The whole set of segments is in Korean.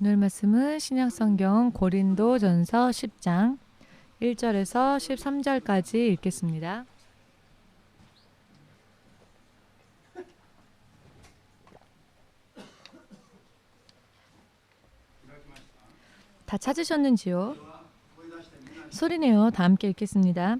오늘 말씀은 신약성경 고린도전서 10장 1절에서 13절까지 읽겠습니다. 다 찾으셨는지요? 소리내어 다 함께 읽겠습니다.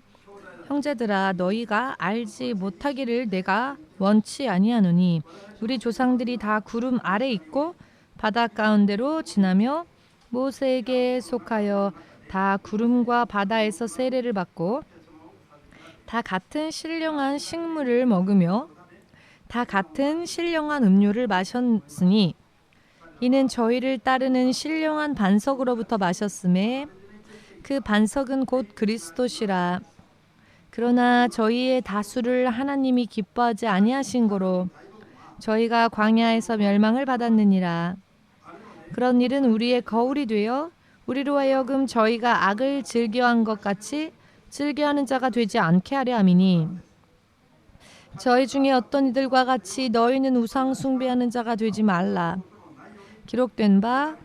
형제들아, 너희가 알지 못하기를 내가 원치 아니하노니 우리 조상들이 다 구름 아래 있고 바다 가운데로 지나며 모세에게 속하여 다 구름과 바다에서 세례를 받고 다 같은 신령한 식물을 먹으며 다 같은 신령한 음료를 마셨으니 이는 저희를 따르는 신령한 반석으로부터 마셨음에 그 반석은 곧 그리스도시라. 그러나 저희의 다수를 하나님이 기뻐하지 아니하신 고로 저희가 광야에서 멸망을 받았느니라. 그런 일은 우리의 거울이 되어 우리로 하여금 저희가 악을 즐겨한 것 같이 즐겨하는 자가 되지 않게 하려 함이니 저희 중에 어떤 이들과 같이 너희는 우상 숭배하는 자가 되지 말라. 기록된 바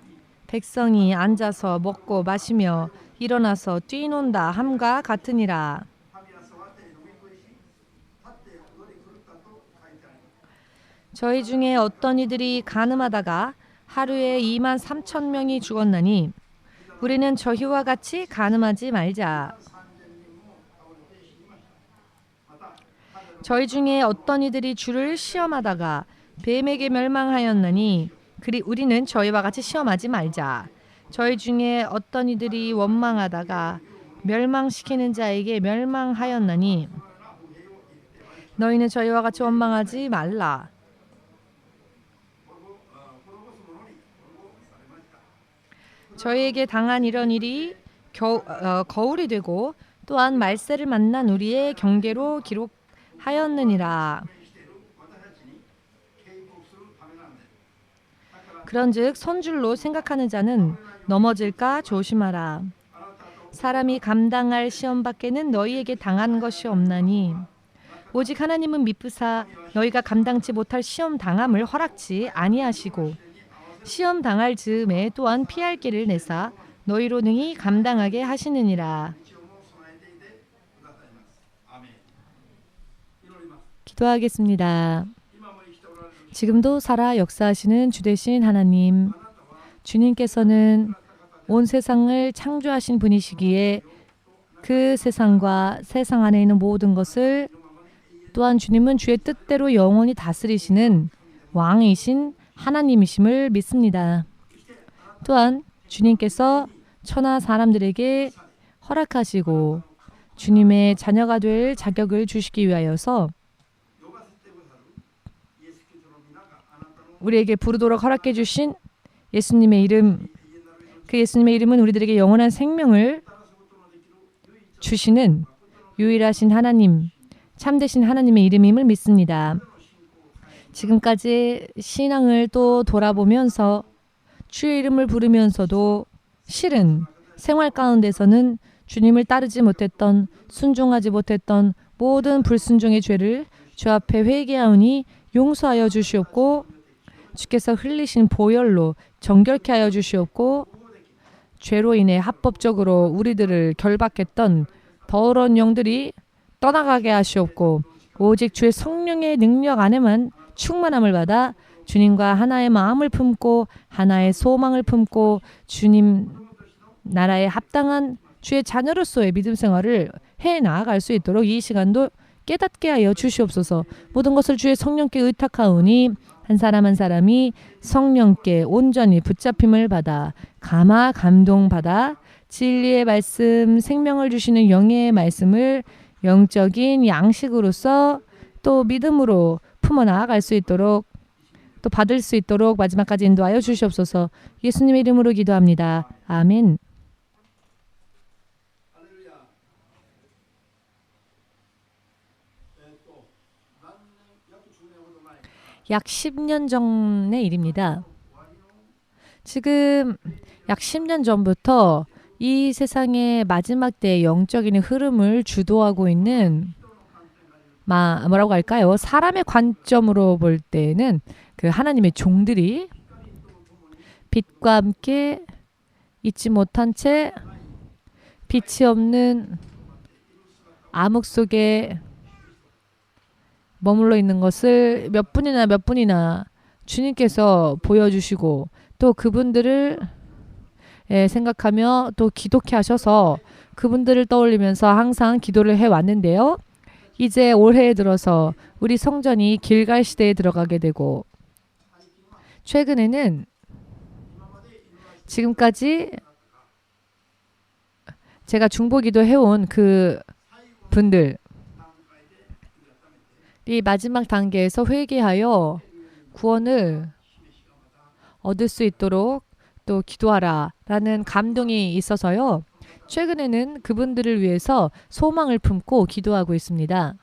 백성이 앉아서 먹고 마시며 일어나서 뛰논다 함과 같으니라. 저희 중에 어떤 이들이 간음하다가 하루에 23,000명이 죽었나니 우리는 저희와 같이 간음하지 말자. 저희 중에 어떤 이들이 주를 시험하다가 뱀에게 멸망하였나니 우리는 저희와 같이 시험하지 말자. 저희 중에 어떤 이들이 원망하다가 멸망시키는 자에게 멸망하였나니 너희는 저희와 같이 원망하지 말라. 저희에게 당한 이런 일이 거울이 되고 또한 말세를 만난 우리의 경계로 기록하였느니라. 그런즉 손줄로 생각하는 자는 넘어질까 조심하라. 사람이 감당할 시험 밖에는 너희에게 당한 것이 없나니 오직 하나님은 미쁘사 너희가 감당치 못할 시험 당함을 허락지 아니하시고 시험 당할 즈음에 또한 피할 길을 내사 너희로 능히 감당하게 하시느니라. 기도하겠습니다. 지금도 살아 역사하시는 주되신 하나님, 주님께서는 온 세상을 창조하신 분이시기에 그 세상과 세상 안에 있는 모든 것을 또한 주님은 주의 뜻대로 영원히 다스리시는 왕이신 하나님이심을 믿습니다. 또한 주님께서 천하 사람들에게 허락하시고 주님의 자녀가 될 자격을 주시기 위하여서 우리에게 부르도록 허락해 주신 예수님의 이름, 그 예수님의 이름은 우리들에게 영원한 생명을 주시는 유일하신 하나님, 참되신 하나님의 이름임을 믿습니다. 지금까지 신앙을 또 돌아보면서 주의 이름을 부르면서도 실은 생활 가운데서는 주님을 따르지 못했던, 순종하지 못했던 모든 불순종의 죄를 주 앞에 회개하오니 용서하여 주시옵고 주께서 흘리신 보혈로 정결케 하여 주시옵고 죄로 인해 합법적으로 우리들을 결박했던 더러운 영들이 떠나가게 하시옵고 오직 주의 성령의 능력 안에만 충만함을 받아 주님과 하나의 마음을 품고 하나의 소망을 품고 주님 나라에 합당한 주의 자녀로서의 믿음 생활을 해 나아갈 수 있도록 이 시간도 깨닫게 하여 주시옵소서. 모든 것을 주의 성령께 의탁하오니 한 사람 한 사람이 성령께 온전히 붙잡힘을 받아 감동받아 진리의 말씀, 생명을 주시는 영의 말씀을 영적인 양식으로서 또 믿음으로 품어 나아갈 수 있도록 또 받을 수 있도록 마지막까지 인도하여 주시옵소서. 예수님의 이름으로 기도합니다. 아멘. 약 10년 전의 일입니다. 지금 약 10년 전부터 이 세상의 마지막 때의 영적인 흐름을 주도하고 있는 뭐라고 할까요? 사람의 관점으로 볼 때는 그 하나님의 종들이 빛과 함께 잊지 못한 채 빛이 없는 암흑 속에 머물러 있는 것을 몇 분이나 주님께서 보여주시고 또 그분들을 생각하며 또 기도케 하셔서 그분들을 떠올리면서 항상 기도를 해왔는데요. 이제 올해에 들어서 우리 성전이 길갈 시대에 들어가게 되고 최근에는 지금까지 제가 중보기도 해온 그 분들이 마지막 단계에서 회개하여 구원을 얻을 수 있도록 또 기도하라 라는 감동이 있어서요. 최근에는 그분들을 위해서 소망을 품고 기도하고 있습니다.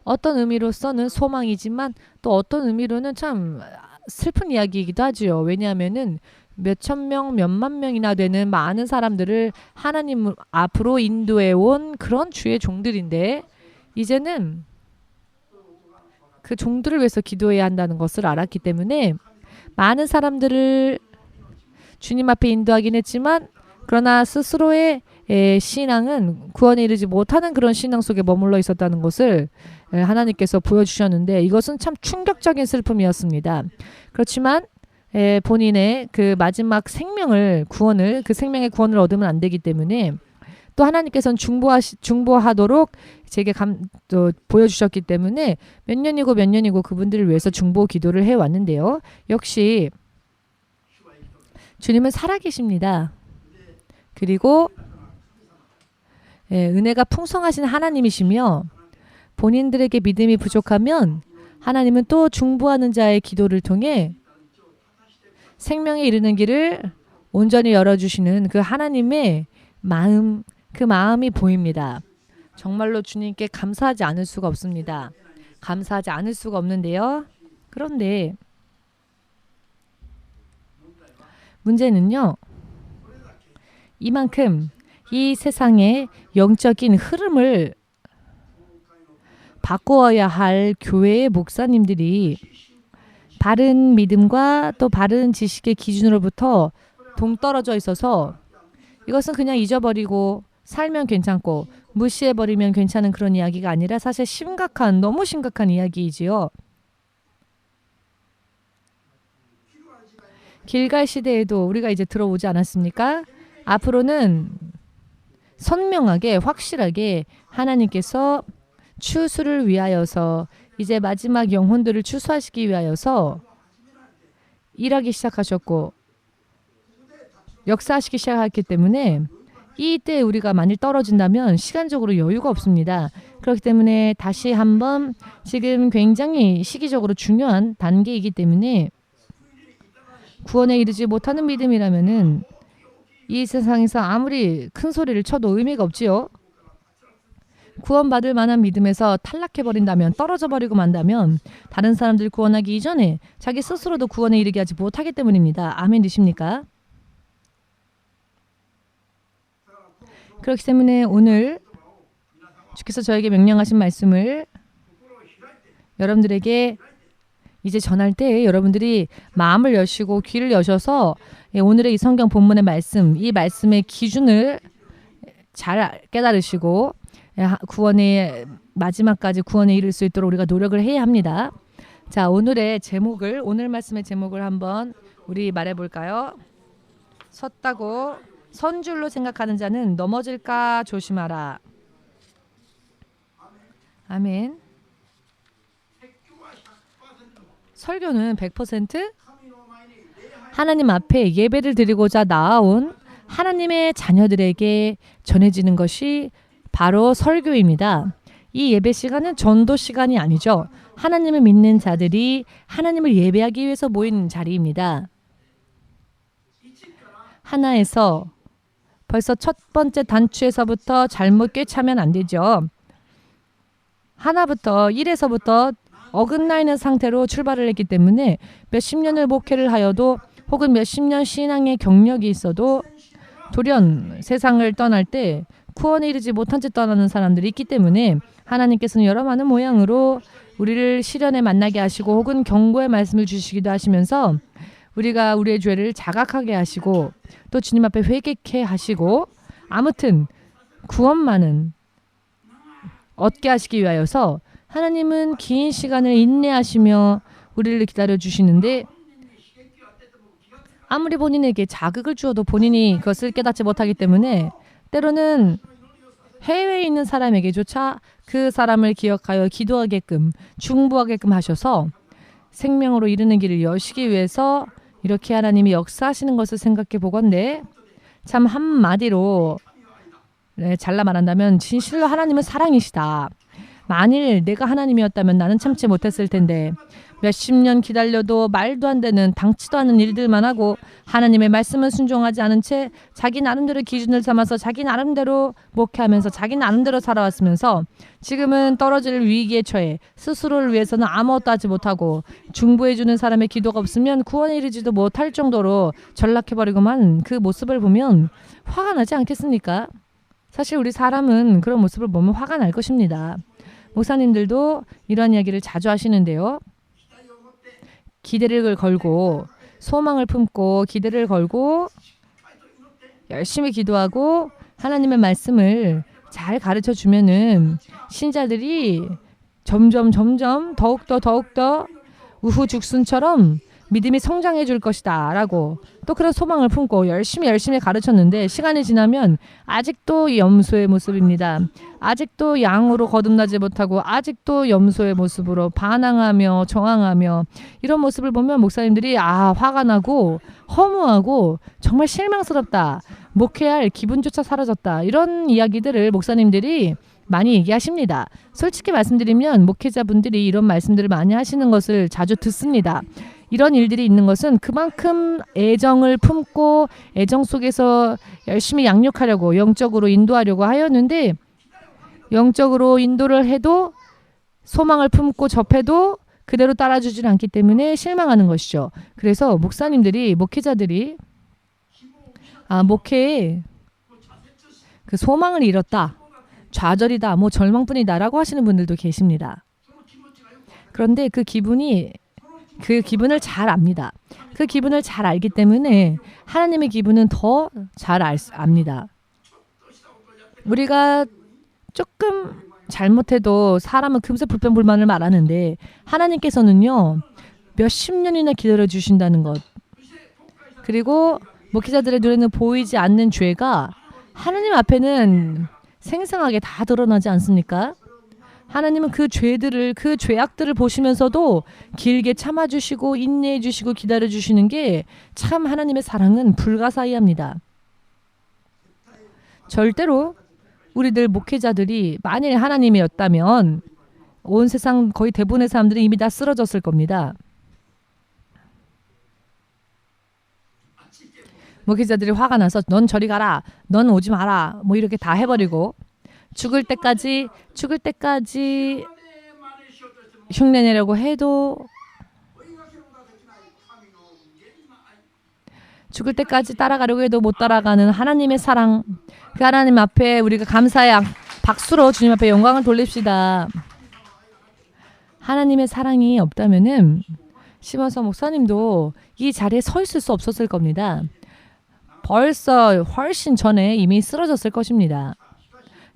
어떤 의미로서는 소망이지만 또 어떤 의미로는 참 슬픈 이야기이기도 하죠. 왜냐하면은 몇천 명, 몇만 명이나 되는 많은 사람들을 하나님 앞으로 인도해 온 그런 주의 종들인데 이제는 그 종들을 위해서 기도해야 한다는 것을 알았기 때문에 많은 사람들을 주님 앞에 인도하긴 했지만 그러나 스스로의 신앙은 구원에 이르지 못하는 그런 신앙 속에 머물러 있었다는 것을 하나님께서 보여주셨는데 이것은 참 충격적인 슬픔이었습니다. 그렇지만 본인의 그 마지막 생명을 구원을 그 생명의 구원을 얻으면 안 되기 때문에 또 하나님께서는 중보하도록 제게 또 보여주셨기 때문에 몇 년이고 그분들을 위해서 중보 기도를 해왔는데요. 역시 주님은 살아계십니다. 그리고 은혜가 풍성하신 하나님이시며 본인들에게 믿음이 부족하면 하나님은 또 중보하는 자의 기도를 통해 생명에 이르는 길을 온전히 열어주시는 그 하나님의 마음, 그 마음이 보입니다. 정말로 주님께 감사하지 않을 수가 없습니다. 감사하지 않을 수가 없는데요. 그런데 문제는요. 이만큼 이 세상의 영적인 흐름을 바꾸어야 할 교회의 목사님들이 바른 믿음과 또 바른 지식의 기준으로부터 동떨어져 있어서 이것은 그냥 잊어버리고 살면 괜찮고 무시해버리면 괜찮은 그런 이야기가 아니라 사실 너무 심각한 이야기이지요. 길갈 시대에도 우리가 이제 들어오지 않았습니까? 앞으로는 선명하게 확실하게 하나님께서 추수를 위하여서 이제 마지막 영혼들을 추수하시기 위하여서 일하기 시작하셨고 역사하시기 시작했기 때문에 이때 우리가 만일 떨어진다면 시간적으로 여유가 없습니다. 그렇기 때문에 다시 한번 지금 굉장히 시기적으로 중요한 단계이기 때문에 구원에 이르지 못하는 믿음이라면은 이 세상에서 아무리 큰 소리를 쳐도 의미가 없지요. 구원받을 만한 믿음에서 탈락해버린다면 떨어져 버리고 만다면 다른 사람들 구원하기 이전에 자기 스스로도 구원에 이르게 하지 못하기 때문입니다. 아멘 되십니까? 그렇기 때문에 오늘 주께서 저에게 명령하신 말씀을 여러분들에게 이제 전할 때 여러분들이 마음을 여시고 귀를 여셔서 오늘의 이 성경 본문의 말씀, 이 말씀의 기준을 잘 깨달으시고 구원의 마지막까지 구원에 이를 수 있도록 우리가 노력을 해야 합니다. 자, 오늘 말씀의 제목을 한번 우리 말해볼까요? 섰다고 선 줄로 생각하는 자는 넘어질까 조심하라. 아멘. 설교는 100% 하나님 앞에 예배를 드리고자 나아온 하나님의 자녀들에게 전해지는 것이 바로 설교입니다. 이 예배 시간은 전도 시간이 아니죠. 하나님을 믿는 자들이 하나님을 예배하기 위해서 모인 자리입니다. 하나에서 벌써 첫 번째 단추에서부터 잘못 꿰차면 안 되죠. 하나부터 1에서부터 어긋나 있는 상태로 출발을 했기 때문에 몇십 년을 목회를 하여도 혹은 몇십 년 신앙의 경력이 있어도 돌연 세상을 떠날 때 구원에 이르지 못한 채 떠나는 사람들이 있기 때문에 하나님께서는 여러 많은 모양으로 우리를 시련에 만나게 하시고 혹은 경고의 말씀을 주시기도 하시면서 우리가 우리의 죄를 자각하게 하시고 또 주님 앞에 회개케 하시고 아무튼 구원만은 얻게 하시기 위하여서 하나님은 긴 시간을 인내하시며 우리를 기다려 주시는데 아무리 본인에게 자극을 주어도 본인이 그것을 깨닫지 못하기 때문에 때로는 해외에 있는 사람에게조차 그 사람을 기억하여 기도하게끔 중보하게끔 하셔서 생명으로 이르는 길을 여시기 위해서 이렇게 하나님이 역사하시는 것을 생각해 보건대 참 한마디로 잘라 말한다면 진실로 하나님은 사랑이시다. 만일 내가 하나님이었다면 나는 참지 못했을 텐데 몇십 년 기다려도 말도 안 되는 당치도 않은 일들만 하고 하나님의 말씀을 순종하지 않은 채 자기 나름대로 기준을 삼아서 자기 나름대로 목회하면서 자기 나름대로 살아왔으면서 지금은 떨어질 위기에 처해 스스로를 위해서는 아무것도 하지 못하고 중보해주는 사람의 기도가 없으면 구원에 이르지도 못할 정도로 전락해버리고만 그 모습을 보면 화가 나지 않겠습니까? 사실 우리 사람은 그런 모습을 보면 화가 날 것입니다. 목사님들도 이런 이야기를 자주 하시는데요. 기대를 걸고 소망을 품고 기대를 걸고 열심히 기도하고 하나님의 말씀을 잘 가르쳐 주면은 신자들이 점점 더욱더 우후죽순처럼 믿음이 성장해 줄 것이다 라고 또 그런 소망을 품고 열심히 가르쳤는데 시간이 지나면 아직도 염소의 모습입니다. 아직도 양으로 거듭나지 못하고 아직도 염소의 모습으로 반항하며 저항하며 이런 모습을 보면 목사님들이 화가 나고 허무하고 정말 실망스럽다. 목회할 기분조차 사라졌다. 이런 이야기들을 목사님들이 많이 얘기하십니다. 솔직히 말씀드리면 목회자분들이 이런 말씀들을 많이 하시는 것을 자주 듣습니다. 이런 일들이 있는 것은 그만큼 애정을 품고 애정 속에서 열심히 양육하려고 영적으로 인도하려고 하였는데 영적으로 인도를 해도 소망을 품고 접해도 그대로 따라주질 않기 때문에 실망하는 것이죠. 그래서 목회자들이 목회에 그 소망을 잃었다. 좌절이다. 절망뿐이다라고 하시는 분들도 계십니다. 그런데 그 기분을 잘 압니다. 그 기분을 잘 알기 때문에 하나님의 기분은 더 잘 압니다. 우리가 조금 잘못해도 사람은 금세 불평불만을 말하는데 하나님께서는요. 몇십 년이나 기다려 주신다는 것. 그리고 목회자들의 눈에는 보이지 않는 죄가 하나님 앞에는 생생하게 다 드러나지 않습니까? 하나님은 그 죄악들을 보시면서도 길게 참아주시고 인내해주시고 기다려주시는 게 참 하나님의 사랑은 불가사의합니다. 절대로 우리들 목회자들이 만일 하나님이었다면 온 세상 거의 대부분의 사람들이 이미 다 쓰러졌을 겁니다. 목회자들이 화가 나서 넌 저리 가라, 넌 오지 마라 이렇게 다 해버리고 죽을 때까지 흉내내려고 해도 죽을 때까지 따라가려고 해도 못 따라가는 하나님의 사랑, 그 하나님 앞에 우리가 감사의 박수로 주님 앞에 영광을 돌립시다. 하나님의 사랑이 없다면은 심원서 목사님도 이 자리에 서 있을 수 없었을 겁니다. 벌써 훨씬 전에 이미 쓰러졌을 것입니다.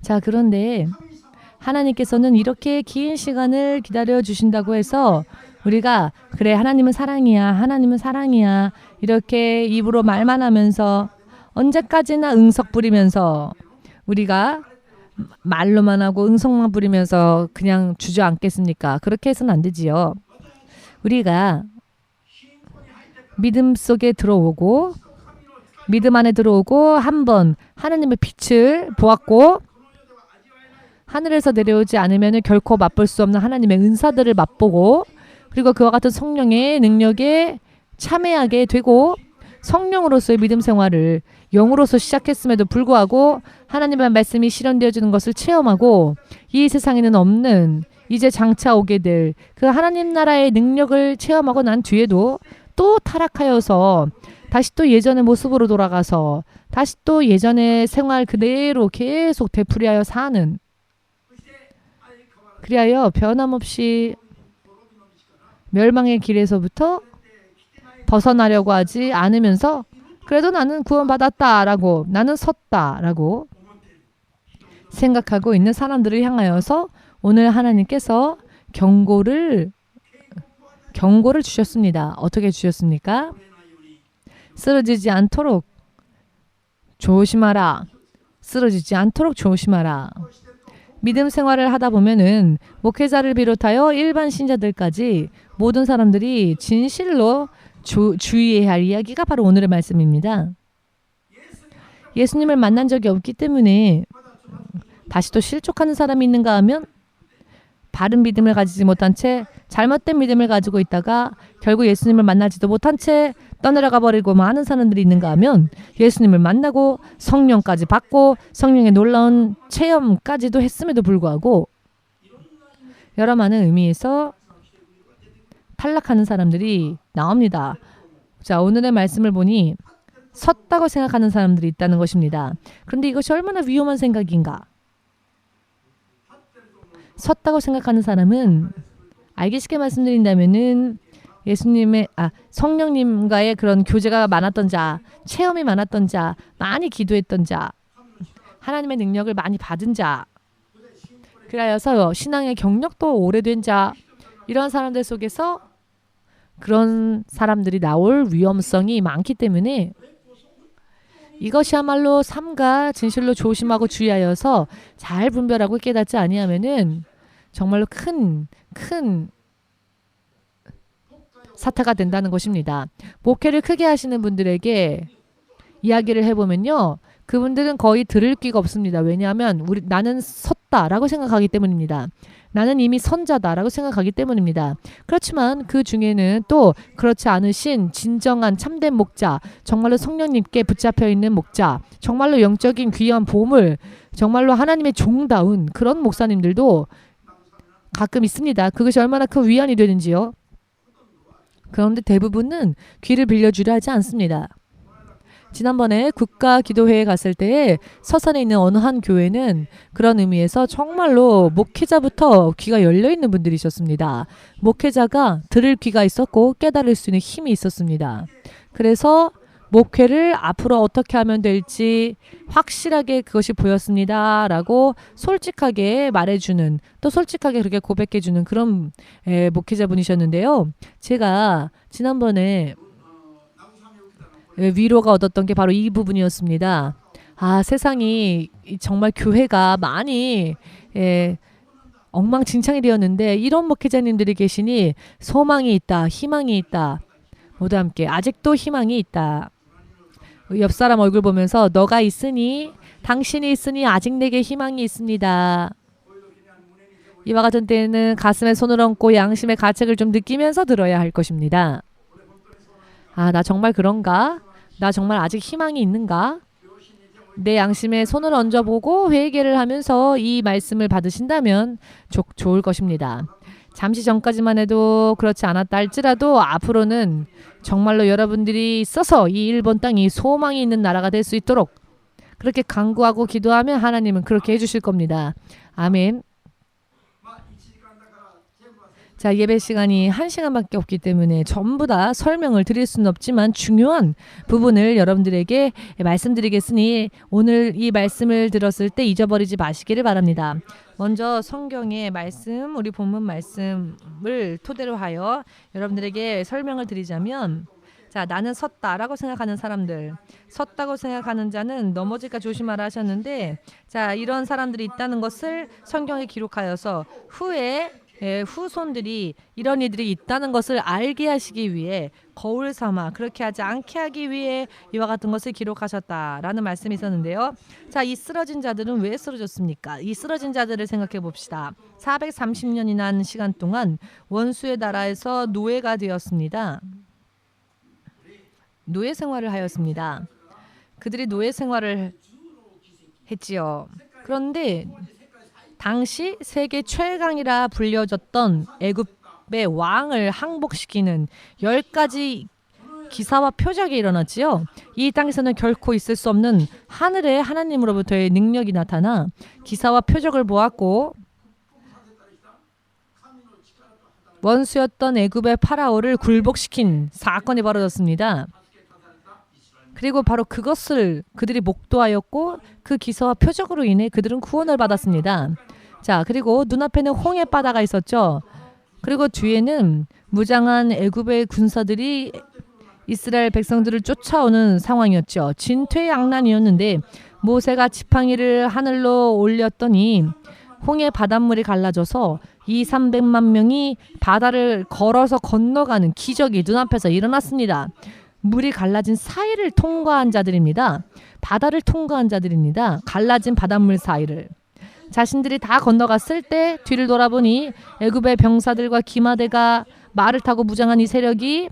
자, 그런데 하나님께서는 이렇게 긴 시간을 기다려 주신다고 해서 우리가 그래 하나님은 사랑이야 이렇게 입으로 말만 하면서 언제까지나 응석 부리면서 우리가 말로만 하고 응석만 부리면서 그냥 주저앉겠습니까? 그렇게 해서는 안 되지요. 우리가 믿음 속에 들어오고 믿음 안에 들어오고 한번 하나님의 빛을 보았고 하늘에서 내려오지 않으면 결코 맛볼 수 없는 하나님의 은사들을 맛보고 그리고 그와 같은 성령의 능력에 참여하게 되고 성령으로서의 믿음 생활을 영으로서 시작했음에도 불구하고 하나님의 말씀이 실현되어지는 것을 체험하고 이 세상에는 없는 이제 장차 오게 될 그 하나님 나라의 능력을 체험하고 난 뒤에도 또 타락하여서 다시 또 예전의 모습으로 돌아가서 다시 또 예전의 생활 그대로 계속 되풀이하여 사는 그리하여 변함없이 멸망의 길에서부터 벗어나려고 하지 않으면서 그래도 나는 구원받았다라고 나는 섰다라고 생각하고 있는 사람들을 향하여서 오늘 하나님께서 경고를 주셨습니다. 어떻게 주셨습니까? 쓰러지지 않도록 조심하라. 쓰러지지 않도록 조심하라. 믿음 생활을 하다 보면은 목회자를 비롯하여 일반 신자들까지 모든 사람들이 진실로 주의해야 할 이야기가 바로 오늘의 말씀입니다. 예수님을 만난 적이 없기 때문에 다시 또 실족하는 사람이 있는가 하면 바른 믿음을 가지지 못한 채 잘못된 믿음을 가지고 있다가 결국 예수님을 만나지도 못한 채 떠내려가 버리고 많은 사람들이 있는가 하면 예수님을 만나고 성령까지 받고 성령의 놀라운 체험까지도 했음에도 불구하고 여러 많은 의미에서 탈락하는 사람들이 나옵니다. 자, 오늘의 말씀을 보니 섰다고 생각하는 사람들이 있다는 것입니다. 그런데 이것이 얼마나 위험한 생각인가? 섰다고 생각하는 사람은 알기 쉽게 말씀드린다면은 성령님과의 그런 교제가 많았던 자, 체험이 많았던 자, 많이 기도했던 자, 하나님의 능력을 많이 받은 자, 그래서 신앙의 경력도 오래된 자, 이런 사람들 속에서 그런 사람들이 나올 위험성이 많기 때문에 이것이야말로 삼가 진실로 조심하고 주의하여서 잘 분별하고 깨닫지 아니하면은 정말로 큰 사태가 된다는 것입니다. 목회를 크게 하시는 분들에게 이야기를 해보면요. 그분들은 거의 들을 귀가 없습니다. 왜냐하면 나는 섰다라고 생각하기 때문입니다. 나는 이미 선자다라고 생각하기 때문입니다. 그렇지만 그 중에는 또 그렇지 않으신 진정한 참된 목자, 정말로 성령님께 붙잡혀 있는 목자, 정말로 영적인 귀한 보물, 정말로 하나님의 종다운 그런 목사님들도 가끔 있습니다. 그것이 얼마나 큰 위안이 되는지요. 그런데 대부분은 귀를 빌려주려 하지 않습니다. 지난번에 국가기도회에 갔을 때에 서산에 있는 어느 한 교회는 그런 의미에서 정말로 목회자부터 귀가 열려있는 분들이셨습니다. 목회자가 들을 귀가 있었고 깨달을 수 있는 힘이 있었습니다. 그래서 목회를 앞으로 어떻게 하면 될지 확실하게 그것이 보였습니다. 라고 솔직하게 말해주는, 또 솔직하게 그렇게 고백해주는 그런 목회자분이셨는데요. 제가 지난번에 위로가 얻었던 게 바로 이 부분이었습니다. 세상이 정말 교회가 많이 엉망진창이 되었는데 이런 목회자님들이 계시니 소망이 있다, 희망이 있다. 모두 함께 아직도 희망이 있다. 옆 사람 얼굴 보면서 너가 있으니, 당신이 있으니 아직 내게 희망이 있습니다. 이와 같은 때는 가슴에 손을 얹고 양심의 가책을 좀 느끼면서 들어야 할 것입니다. 나 정말 그런가? 나 정말 아직 희망이 있는가? 내 양심에 손을 얹어보고 회개를 하면서 이 말씀을 받으신다면 좋을 것입니다. 잠시 전까지만 해도 그렇지 않았다 할지라도 앞으로는 정말로 여러분들이 있어서 이 일본 땅이 소망이 있는 나라가 될 수 있도록 그렇게 간구하고 기도하면 하나님은 그렇게 해주실 겁니다. 아멘. 자, 예배 시간이 1시간밖에 없기 때문에 전부 다 설명을 드릴 수는 없지만 중요한 부분을 여러분들에게 말씀드리겠으니 오늘 이 말씀을 들었을 때 잊어버리지 마시기를 바랍니다. 먼저 성경의 말씀, 우리 본문 말씀을 토대로 하여 여러분들에게 설명을 드리자면, 자, 나는 섰다라고 생각하는 사람들, 섰다고 생각하는 자는 넘어질까 조심하라 하셨는데, 자, 이런 사람들이 있다는 것을 성경에 기록하여서 후에 후손들이 이런 이들이 있다는 것을 알게 하시기 위해 거울 삼아 그렇게 하지 않게 하기 위해 이와 같은 것을 기록하셨다라는 말씀이 있었는데요. 자, 이 쓰러진 자들은 왜 쓰러졌습니까? 이 쓰러진 자들을 생각해 봅시다. 430년이나 시간 동안 원수의 나라에서 노예가 되었습니다. 노예 생활을 하였습니다. 그들이 노예 생활을 했지요. 그런데 당시 세계 최강이라 불려졌던 애굽의 왕을 항복시키는 10가지 기사와 표적이 일어났지요. 이 땅에서는 결코 있을 수 없는 하늘의 하나님으로부터의 능력이 나타나 기사와 표적을 보았고 원수였던 애굽의 파라오를 굴복시킨 사건이 벌어졌습니다. 그리고 바로 그것을 그들이 목도하였고 그 기사와 표적으로 인해 그들은 구원을 받았습니다. 자, 그리고 눈앞에는 홍해 바다가 있었죠. 그리고 뒤에는 무장한 애굽의 군사들이 이스라엘 백성들을 쫓아오는 상황이었죠. 진퇴양난이었는데 모세가 지팡이를 하늘로 올렸더니 홍해 바닷물이 갈라져서 200~300만 명이 바다를 걸어서 건너가는 기적이 눈앞에서 일어났습니다. 물이 갈라진 사이를 통과한 자들입니다. 바다를 통과한 자들입니다. 갈라진 바닷물 사이를. 자신들이 다 건너갔을 때 뒤를 돌아보니 애굽의 병사들과 기마대가 말을 타고 무장한 이 세력이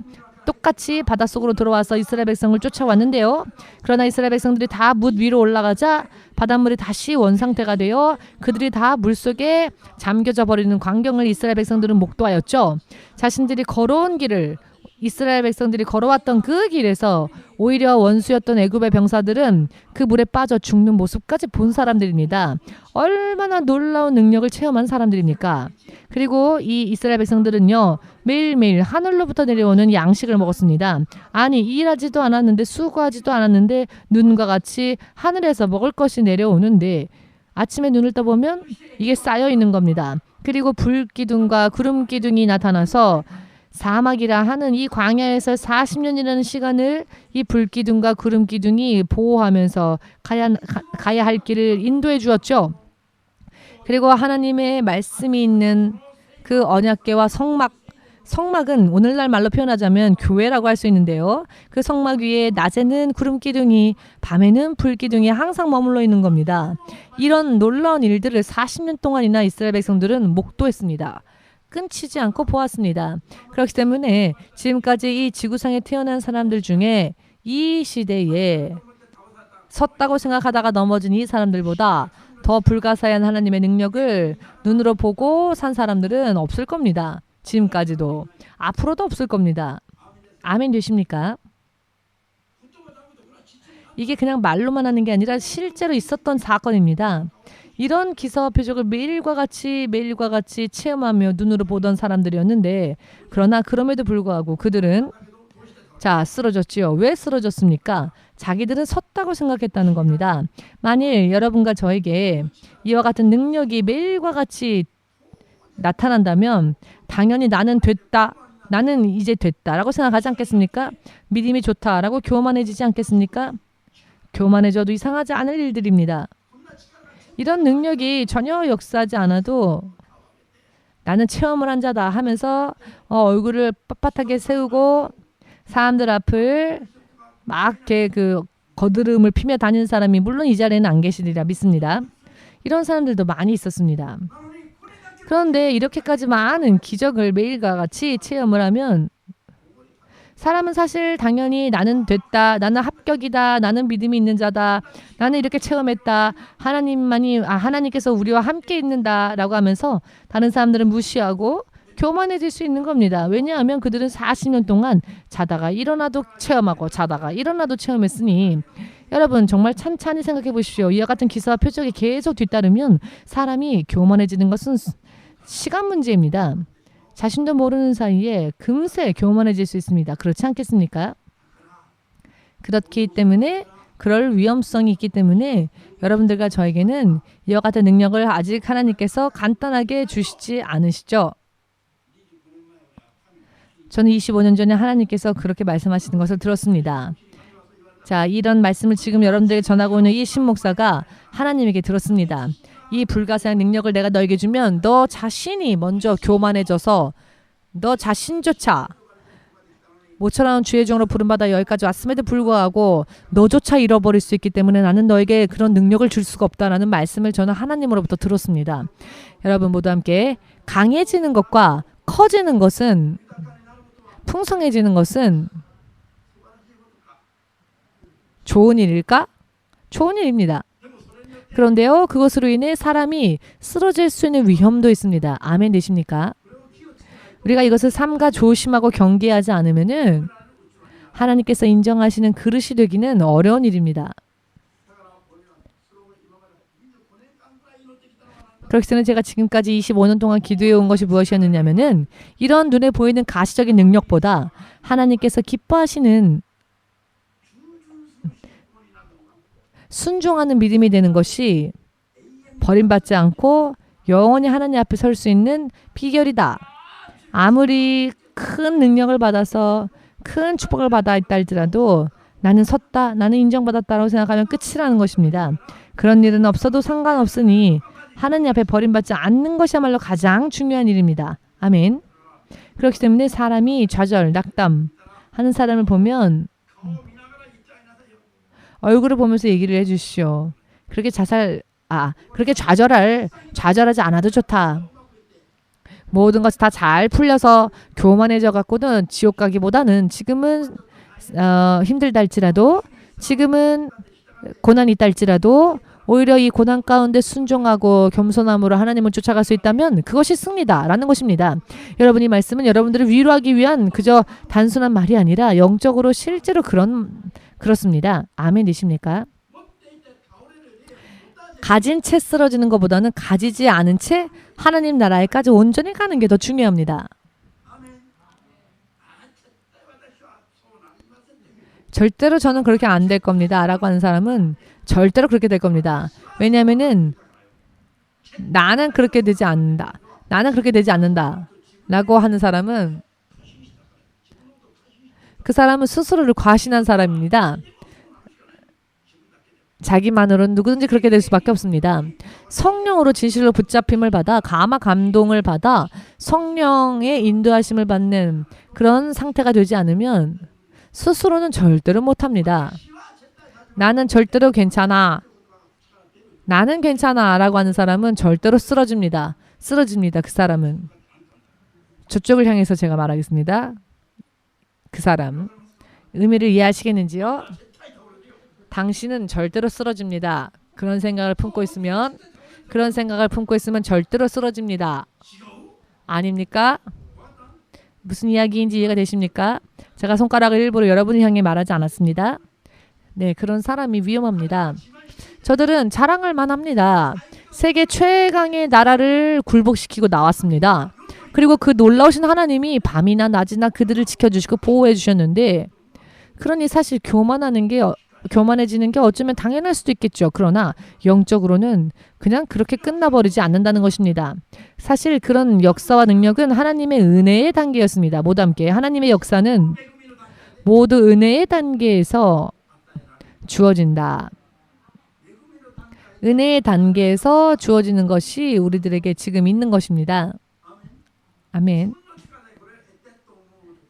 똑같이 바닷속으로 들어와서 이스라엘 백성을 쫓아왔는데요. 그러나 이스라엘 백성들이 다 물 위로 올라가자 바닷물이 다시 원상태가 되어 그들이 다 물속에 잠겨져 버리는 광경을 이스라엘 백성들은 목도하였죠. 자신들이 걸어온 길을 이스라엘 백성들이 걸어왔던 그 길에서 오히려 원수였던 애굽의 병사들은 그 물에 빠져 죽는 모습까지 본 사람들입니다. 얼마나 놀라운 능력을 체험한 사람들입니까? 그리고 이 이스라엘 백성들은요. 매일매일 하늘로부터 내려오는 양식을 먹었습니다. 아니 일하지도 않았는데 수고하지도 않았는데 눈과 같이 하늘에서 먹을 것이 내려오는데 아침에 눈을 떠보면 이게 쌓여 있는 겁니다. 그리고 불기둥과 구름기둥이 나타나서 사막이라 하는 이 광야에서 40년이라는 시간을 이 불기둥과 구름기둥이 보호하면서 가야 할 길을 인도해 주었죠. 그리고 하나님의 말씀이 있는 그 언약궤와 성막은 오늘날 말로 표현하자면 교회라고 할 수 있는데요. 그 성막 위에 낮에는 구름기둥이 밤에는 불기둥이 항상 머물러 있는 겁니다. 이런 놀라운 일들을 40년 동안이나 이스라엘 백성들은 목도했습니다. 끊치지 않고 보았습니다. 그렇기 때문에 지금까지 이 지구상에 태어난 사람들 중에 이 시대에 섰다고 생각하다가 넘어진 이 사람들보다 더 불가사의한 하나님의 능력을 눈으로 보고 산 사람들은 없을 겁니다. 지금까지도 앞으로도 없을 겁니다. 아멘 되십니까? 이게 그냥 말로만 하는 게 아니라 실제로 있었던 사건입니다. 이런 기사와 표적을 매일과 같이 체험하며 눈으로 보던 사람들이었는데 그러나 그럼에도 불구하고 그들은 쓰러졌지요. 왜 쓰러졌습니까? 자기들은 섰다고 생각했다는 겁니다. 만일 여러분과 저에게 이와 같은 능력이 매일과 같이 나타난다면 당연히 나는 됐다. 나는 이제 됐다라고 생각하지 않겠습니까? 믿음이 좋다라고 교만해지지 않겠습니까? 교만해져도 이상하지 않을 일들입니다. 이런 능력이 전혀 역사하지 않아도 나는 체험을 한 자다 하면서 얼굴을 빳빳하게 세우고 사람들 앞을 막 이렇게 거드름을 피며 다니는 사람이 물론 이 자리에는 안 계시리라 믿습니다. 이런 사람들도 많이 있었습니다. 그런데 이렇게까지 많은 기적을 매일과 같이 체험을 하면 사람은 사실 당연히 나는 됐다, 나는 합격이다, 나는 믿음이 있는 자다, 나는 이렇게 체험했다, 하나님께서 우리와 함께 있는다라고 하면서 다른 사람들은 무시하고 교만해질 수 있는 겁니다. 왜냐하면 그들은 40년 동안 자다가 일어나도 체험하고 자다가 일어나도 체험했으니 여러분 정말 찬찬히 생각해 보십시오. 이와 같은 기사와 표적이 계속 뒤따르면 사람이 교만해지는 것은 시간 문제입니다. 자신도 모르는 사이에 금세 교만해질 수 있습니다. 그렇지 않겠습니까? 그렇기 때문에 그럴 위험성이 있기 때문에 여러분들과 저에게는 이와 같은 능력을 아직 하나님께서 간단하게 주시지 않으시죠. 저는 25년 전에 하나님께서 그렇게 말씀하시는 것을 들었습니다. 자, 이런 말씀을 지금 여러분들에게 전하고 있는 이 신목사가 하나님에게 들었습니다. 이 불가사의 능력을 내가 너에게 주면 너 자신이 먼저 교만해져서 너 자신조차 모처럼 주의 종으로 부름받아 여기까지 왔음에도 불구하고 너조차 잃어버릴 수 있기 때문에 나는 너에게 그런 능력을 줄 수가 없다라는 말씀을 저는 하나님으로부터 들었습니다. 여러분 모두 함께 강해지는 것과 커지는 것은 풍성해지는 것은 좋은 일일까? 좋은 일입니다. 그런데요, 그것으로 인해 사람이 쓰러질 수 있는 위험도 있습니다. 아멘 되십니까? 우리가 이것을 삼가 조심하고 경계하지 않으면은 하나님께서 인정하시는 그릇이 되기는 어려운 일입니다. 그렇기 때문에 제가 지금까지 25년 동안 기도해 온 것이 무엇이었느냐면은 이런 눈에 보이는 가시적인 능력보다 하나님께서 기뻐하시는 순종하는 믿음이 되는 것이 버림받지 않고 영원히 하나님 앞에 설 수 있는 비결이다. 아무리 큰 능력을 받아서 큰 축복을 받아 있다 할지라도 나는 섰다, 나는 인정받았다라고 생각하면 끝이라는 것입니다. 그런 일은 없어도 상관없으니 하나님 앞에 버림받지 않는 것이야말로 가장 중요한 일입니다. 아멘. 그렇기 때문에 사람이 좌절, 낙담하는 사람을 보면 얼굴을 보면서 얘기를 해주시오. 그렇게 그렇게 좌절하지 않아도 좋다. 모든 것이 다 잘 풀려서 교만해져 갖고는 지옥 가기보다는 지금은 힘들다 할지라도 지금은 고난이 있다 할지라도 오히려 이 고난 가운데 순종하고 겸손함으로 하나님을 쫓아갈 수 있다면 그것이 승리다라는 것입니다. 여러분 이 말씀은 여러분들을 위로하기 위한 그저 단순한 말이 아니라 영적으로 실제로 그렇습니다. 아멘이십니까? 가진 채 쓰러지는 것보다는 가지지 않은 채 하나님 나라에까지 온전히 가는 게 더 중요합니다. 절대로 저는 그렇게 안 될 겁니다 라고 하는 사람은 절대로 그렇게 될 겁니다. 왜냐하면은 나는 그렇게 되지 않는다. 나는 그렇게 되지 않는다 라고 하는 사람은 그 사람은 스스로를 과신한 사람입니다. 자기만으로는 누구든지 그렇게 될 수밖에 없습니다. 성령으로 진실로 붙잡힘을 받아 감동을 받아 성령의 인도하심을 받는 그런 상태가 되지 않으면 스스로는 절대로 못합니다. 나는 절대로 괜찮아. 나는 괜찮아 라고 하는 사람은 절대로 쓰러집니다. 그 사람은. 저쪽을 향해서 제가 말하겠습니다. 그 사람. 의미를 이해하시겠는지요? 당신은 절대로 쓰러집니다. 그런 생각을 품고 있으면 절대로 쓰러집니다. 아닙니까? 무슨 이야기인지 이해가 되십니까? 제가 손가락을 일부러 여러분을 향해 말하지 않았습니다. 네, 그런 사람이 위험합니다. 저들은 자랑할 만합니다. 세계 최강의 나라를 굴복시키고 나왔습니다. 그리고 그 놀라우신 하나님이 밤이나 낮이나 그들을 지켜주시고 보호해 주셨는데 그러니 사실 교만해지는 게 어쩌면 당연할 수도 있겠죠. 그러나 영적으로는 그냥 그렇게 끝나버리지 않는다는 것입니다. 사실 그런 역사와 능력은 하나님의 은혜의 단계였습니다. 모두 함께 하나님의 역사는 모두 은혜의 단계에서 주어진다. 은혜의 단계에서 주어지는 것이 우리들에게 지금 있는 것입니다. 아멘.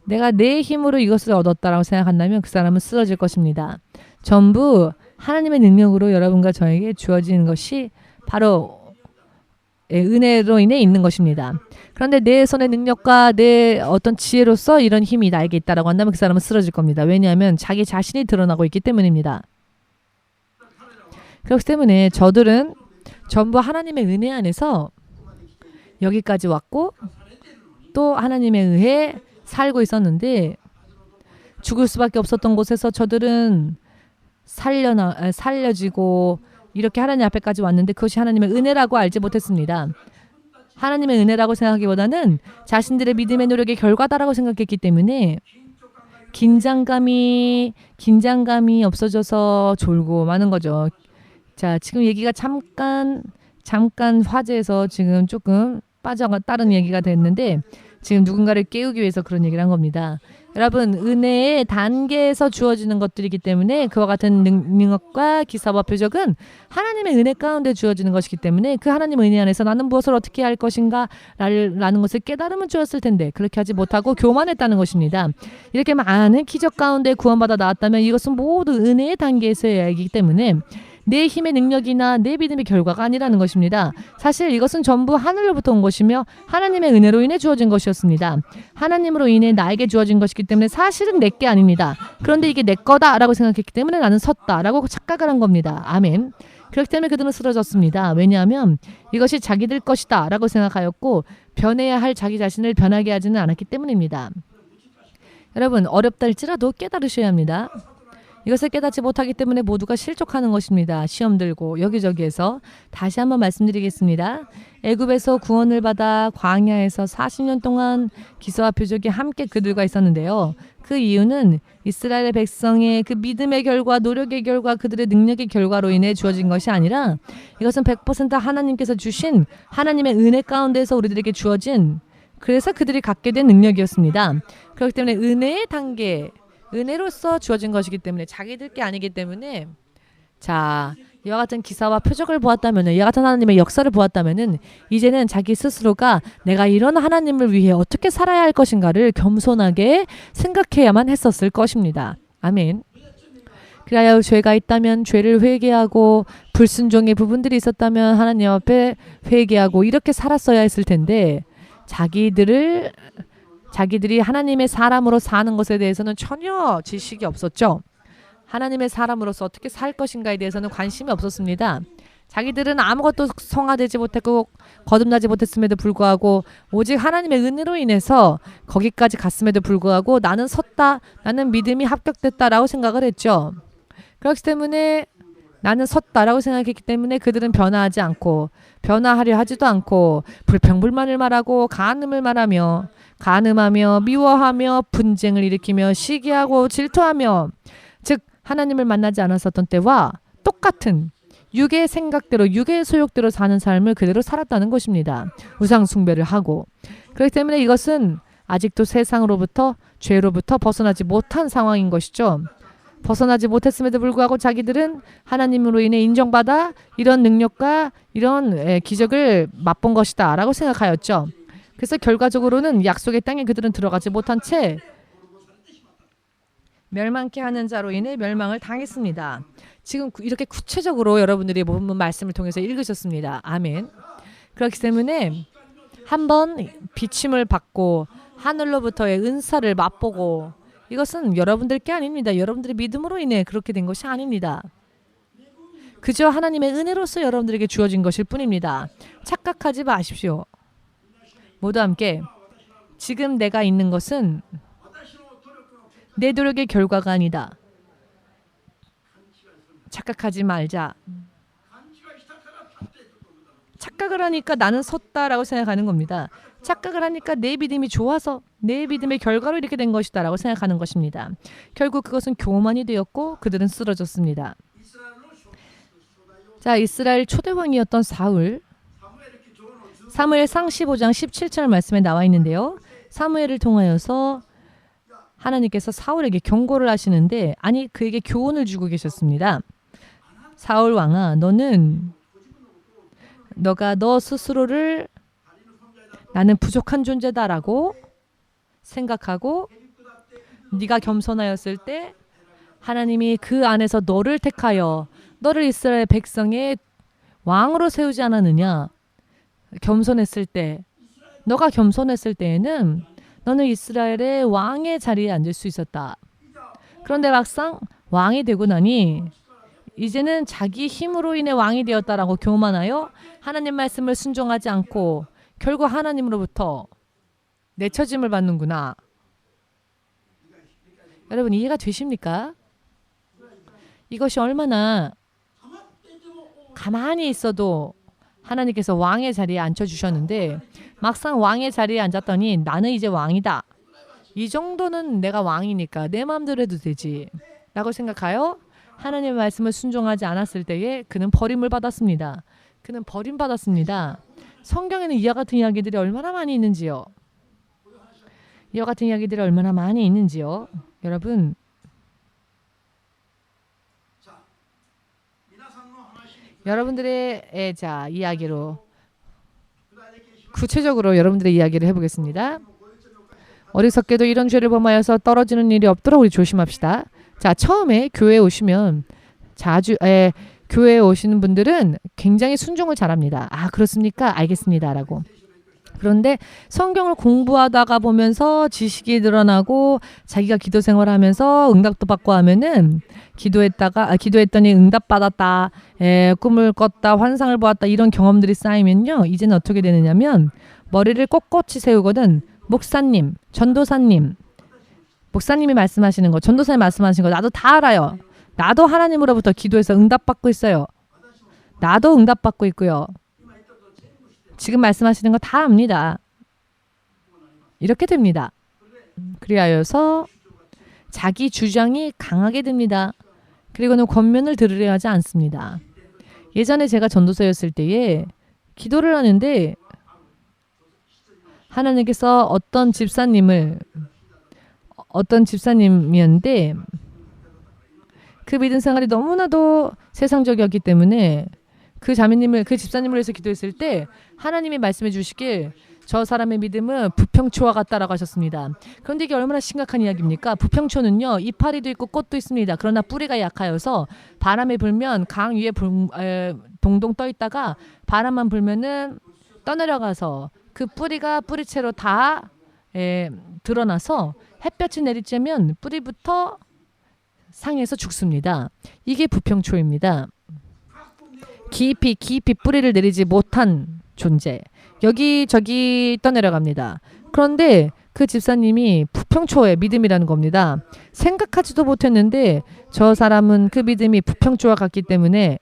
내가 내 힘으로 이것을 얻었다라고 생각한다면 그 사람은 쓰러질 것입니다. 전부 하나님의 능력으로 여러분과 저에게 주어지는 것이 바로 은혜로 인해 있는 것입니다. 그런데 내 손의 능력과 내 어떤 지혜로서 이런 힘이 나에게 있다라고 한다면 그 사람은 쓰러질 겁니다. 왜냐하면 자기 자신이 드러나고 있기 때문입니다. 그렇기 때문에 저들은 전부 하나님의 은혜 안에서 여기까지 왔고 또 하나님에 의해 살고 있었는데 죽을 수밖에 없었던 곳에서 저들은 살려지고 이렇게 하나님 앞에까지 왔는데 그것이 하나님의 은혜라고 알지 못했습니다. 하나님의 은혜라고 생각하기보다는 자신들의 믿음의 노력의 결과다라고 생각했기 때문에 긴장감이 없어져서 졸고 마는 거죠. 자, 지금 얘기가 잠깐 화제에서 지금 조금 다른 얘기가 됐는데 지금 누군가를 깨우기 위해서 그런 얘기를 한 겁니다. 여러분, 은혜의 단계에서 주어지는 것들이기 때문에 그와 같은 능력과 기사와 표적은 하나님의 은혜 가운데 주어지는 것이기 때문에 그 하나님의 은혜 안에서 나는 무엇을 어떻게 할 것인가 라는 것을 깨달음은 주었을 텐데 그렇게 하지 못하고 교만했다는 것입니다. 이렇게 많은 기적 가운데 구원받아 나왔다면 이것은 모두 은혜의 단계에서이기 때문에 내 힘의 능력이나 내 믿음의 결과가 아니라는 것입니다. 사실 이것은 전부 하늘로부터 온 것이며 하나님의 은혜로 인해 주어진 것이었습니다. 하나님으로 인해 나에게 주어진 것이기 때문에 사실은 내 게 아닙니다. 그런데 이게 내 거다라고 생각했기 때문에 나는 섰다라고 착각을 한 겁니다. 아멘. 그렇기 때문에 그들은 쓰러졌습니다. 왜냐하면 이것이 자기들 것이다라고 생각하였고 변해야 할 자기 자신을 변하게 하지는 않았기 때문입니다. 여러분, 어렵다 할지라도 깨달으셔야 합니다. 이것을 깨닫지 못하기 때문에 모두가 실족하는 것입니다. 시험 들고 여기저기에서. 다시 한번 말씀드리겠습니다. 애굽에서 구원을 받아 광야에서 40년 동안 기사와 표적이 함께 그들과 있었는데요. 그 이유는 이스라엘 백성의 그 믿음의 결과, 노력의 결과, 그들의 능력의 결과로 인해 주어진 것이 아니라 이것은 100% 하나님께서 주신 하나님의 은혜 가운데서 우리들에게 주어진, 그래서 그들이 갖게 된 능력이었습니다. 그렇기 때문에 은혜의 단계, 은혜로서 주어진 것이기 때문에 자기들 게 아니기 때문에, 자, 이와 같은 기사와 표적을 보았다면은, 이와 같은 하나님의 역사를 보았다면은 이제는 자기 스스로가 내가 이런 하나님을 위해 어떻게 살아야 할 것인가를 겸손하게 생각해야만 했었을 것입니다. 아멘. 그리하여 죄가 있다면 죄를 회개하고 불순종의 부분들이 있었다면 하나님 앞에 회개하고 이렇게 살았어야 했을 텐데, 자기들이 하나님의 사람으로 사는 것에 대해서는 전혀 지식이 없었죠. 하나님의 사람으로서 어떻게 살 것인가에 대해서는 관심이 없었습니다. 자기들은 아무것도 성화되지 못했고 거듭나지 못했음에도 불구하고 오직 하나님의 은혜로 인해서 거기까지 갔음에도 불구하고 나는 섰다, 나는 믿음이 합격됐다라고 생각을 했죠. 그렇기 때문에 나는 섰다라고 생각했기 때문에 그들은 변화하지 않고 변화하려 하지도 않고 불평불만을 말하고 간음하며 미워하며 분쟁을 일으키며 시기하고 질투하며, 즉 하나님을 만나지 않았었던 때와 똑같은 육의 생각대로 육의 소욕대로 사는 삶을 그대로 살았다는 것입니다. 우상 숭배를 하고. 그렇기 때문에 이것은 아직도 세상으로부터 죄로부터 벗어나지 못한 상황인 것이죠. 벗어나지 못했음에도 불구하고 자기들은 하나님으로 인해 인정받아 이런 능력과 이런 기적을 맛본 것이다 라고 생각하였죠. 그래서 결과적으로는 약속의 땅에 그들은 들어가지 못한 채 멸망케 하는 자로 인해 멸망을 당했습니다. 지금 이렇게 구체적으로 여러분들이 본문 말씀을 통해서 읽으셨습니다. 아멘. 그렇기 때문에 한번 비침을 받고 하늘로부터의 은사를 맛보고, 이것은 여러분들 게 아닙니다. 여러분들의 믿음으로 인해 그렇게 된 것이 아닙니다. 그저 하나님의 은혜로서 여러분들에게 주어진 것일 뿐입니다. 착각하지 마십시오. 모두 함께 지금 내가 있는 것은 내 노력의 결과가 아니다. 착각하지 말자. 착각을 하니까 나는 섰다라고 생각하는 겁니다. 착각을 하니까 내 믿음이 좋아서 내 믿음의 결과로 이렇게 된 것이다 라고 생각하는 것입니다. 결국 그것은 교만이 되었고 그들은 쓰러졌습니다. 자, 이스라엘 초대왕이었던 사무엘상 15장 17절 말씀에 나와 있는데요. 사무엘을 통하여서 하나님께서 사울에게 경고를 하시는데, 아니 그에게 교훈을 주고 계셨습니다. 사울 왕아, 너가 너 스스로를 나는 부족한 존재다라고 생각하고 네가 겸손하였을 때 하나님이 그 안에서 너를 택하여 너를 이스라엘 백성의 왕으로 세우지 않았느냐. 겸손했을 때, 너가 겸손했을 때에는 너는 이스라엘의 왕의 자리에 앉을 수 있었다. 그런데 막상 왕이 되고 나니 이제는 자기 힘으로 인해 왕이 되었다라고 교만하여 하나님 말씀을 순종하지 않고 결국 하나님으로부터 내쳐짐을 받는구나. 여러분 이해가 되십니까? 이것이 얼마나 가만히 있어도 하나님께서 왕의 자리에 앉혀주셨는데 막상 왕의 자리에 앉았더니 나는 이제 왕이다. 이 정도는 내가 왕이니까 내 마음대로 해도 되지 라고 생각하여 하나님의 말씀을 순종하지 않았을 때에 그는 버림을 받았습니다. 그는 버림받았습니다. 성경에는 이와 같은 이야기들이 얼마나 많이 있는지요. 이와 같은 이야기들이 얼마나 많이 있는지요. 여러분 여러분들의 이야기로 구체적으로 여러분들의 이야기를 해보겠습니다. 어리석게도 이런 죄를 범하여서 떨어지는 일이 없도록 우리 조심합시다. 자, 처음에 교회에 오시면 교회에 오시는 분들은 굉장히 순종을 잘합니다. 아, 그렇습니까? 알겠습니다. 라고. 그런데 성경을 공부하다가 보면서 지식이 늘어나고 자기가 기도 생활하면서 응답도 받고 하면은 기도했더니 응답받았다. 꿈을 꿨다. 환상을 보았다. 이런 경험들이 쌓이면요. 이제는 어떻게 되느냐면 머리를 꼿꼿이 세우거든. 목사님, 전도사님, 목사님이 말씀하시는 거, 전도사님 말씀하시는 거 나도 다 알아요. 나도 하나님으로부터 기도해서 응답받고 있어요. 나도 응답받고 있고요. 지금 말씀하시는 거 다 압니다. 이렇게 됩니다. 그리하여서 자기 주장이 강하게 됩니다. 그리고는 권면을 들으려 하지 않습니다. 예전에 제가 전도사였을 때에 기도를 하는데 하나님께서 어떤 집사님이었는데 그 믿음 생활이 너무나도 세상적이었기 때문에 그 집사님을 위해서 기도했을 때 하나님이 말씀해 주시길 저 사람의 믿음은 부평초와 같다라고 하셨습니다. 그런데 이게 얼마나 심각한 이야기입니까? 부평초는요, 이파리도 있고 꽃도 있습니다. 그러나 뿌리가 약하여서 바람에 불면 강 위에 동동 떠 있다가 바람만 불면은 떠내려가서 그 뿌리가 뿌리채로 다 드러나서 햇볕이 내리쬐면 뿌리부터 상해서 죽습니다. 이게 부평초입니다. 깊이 뿌리를 내리지 못한 존재. 여기저기 떠내려갑니다. 그런데 그 집사님이 부평초의 믿음이라는 겁니다. 생각하지도 못했는데 저 사람은 그 믿음이 부평초와 같기 때문에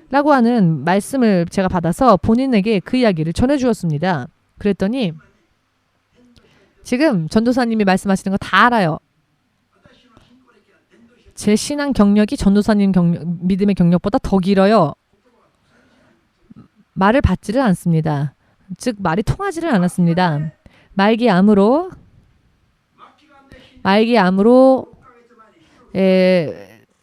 라고 하는 말씀을 제가 받아서 본인에게 그 이야기를 전해주었습니다. 그랬더니 지금 전도사님이 말씀하시는 거 다 알아요. 제 신앙 경력이 전도사님 믿음의 경력보다 더 길어요. 말을 받지를 않습니다. 즉 말이 통하지를 않았습니다. 말기암으로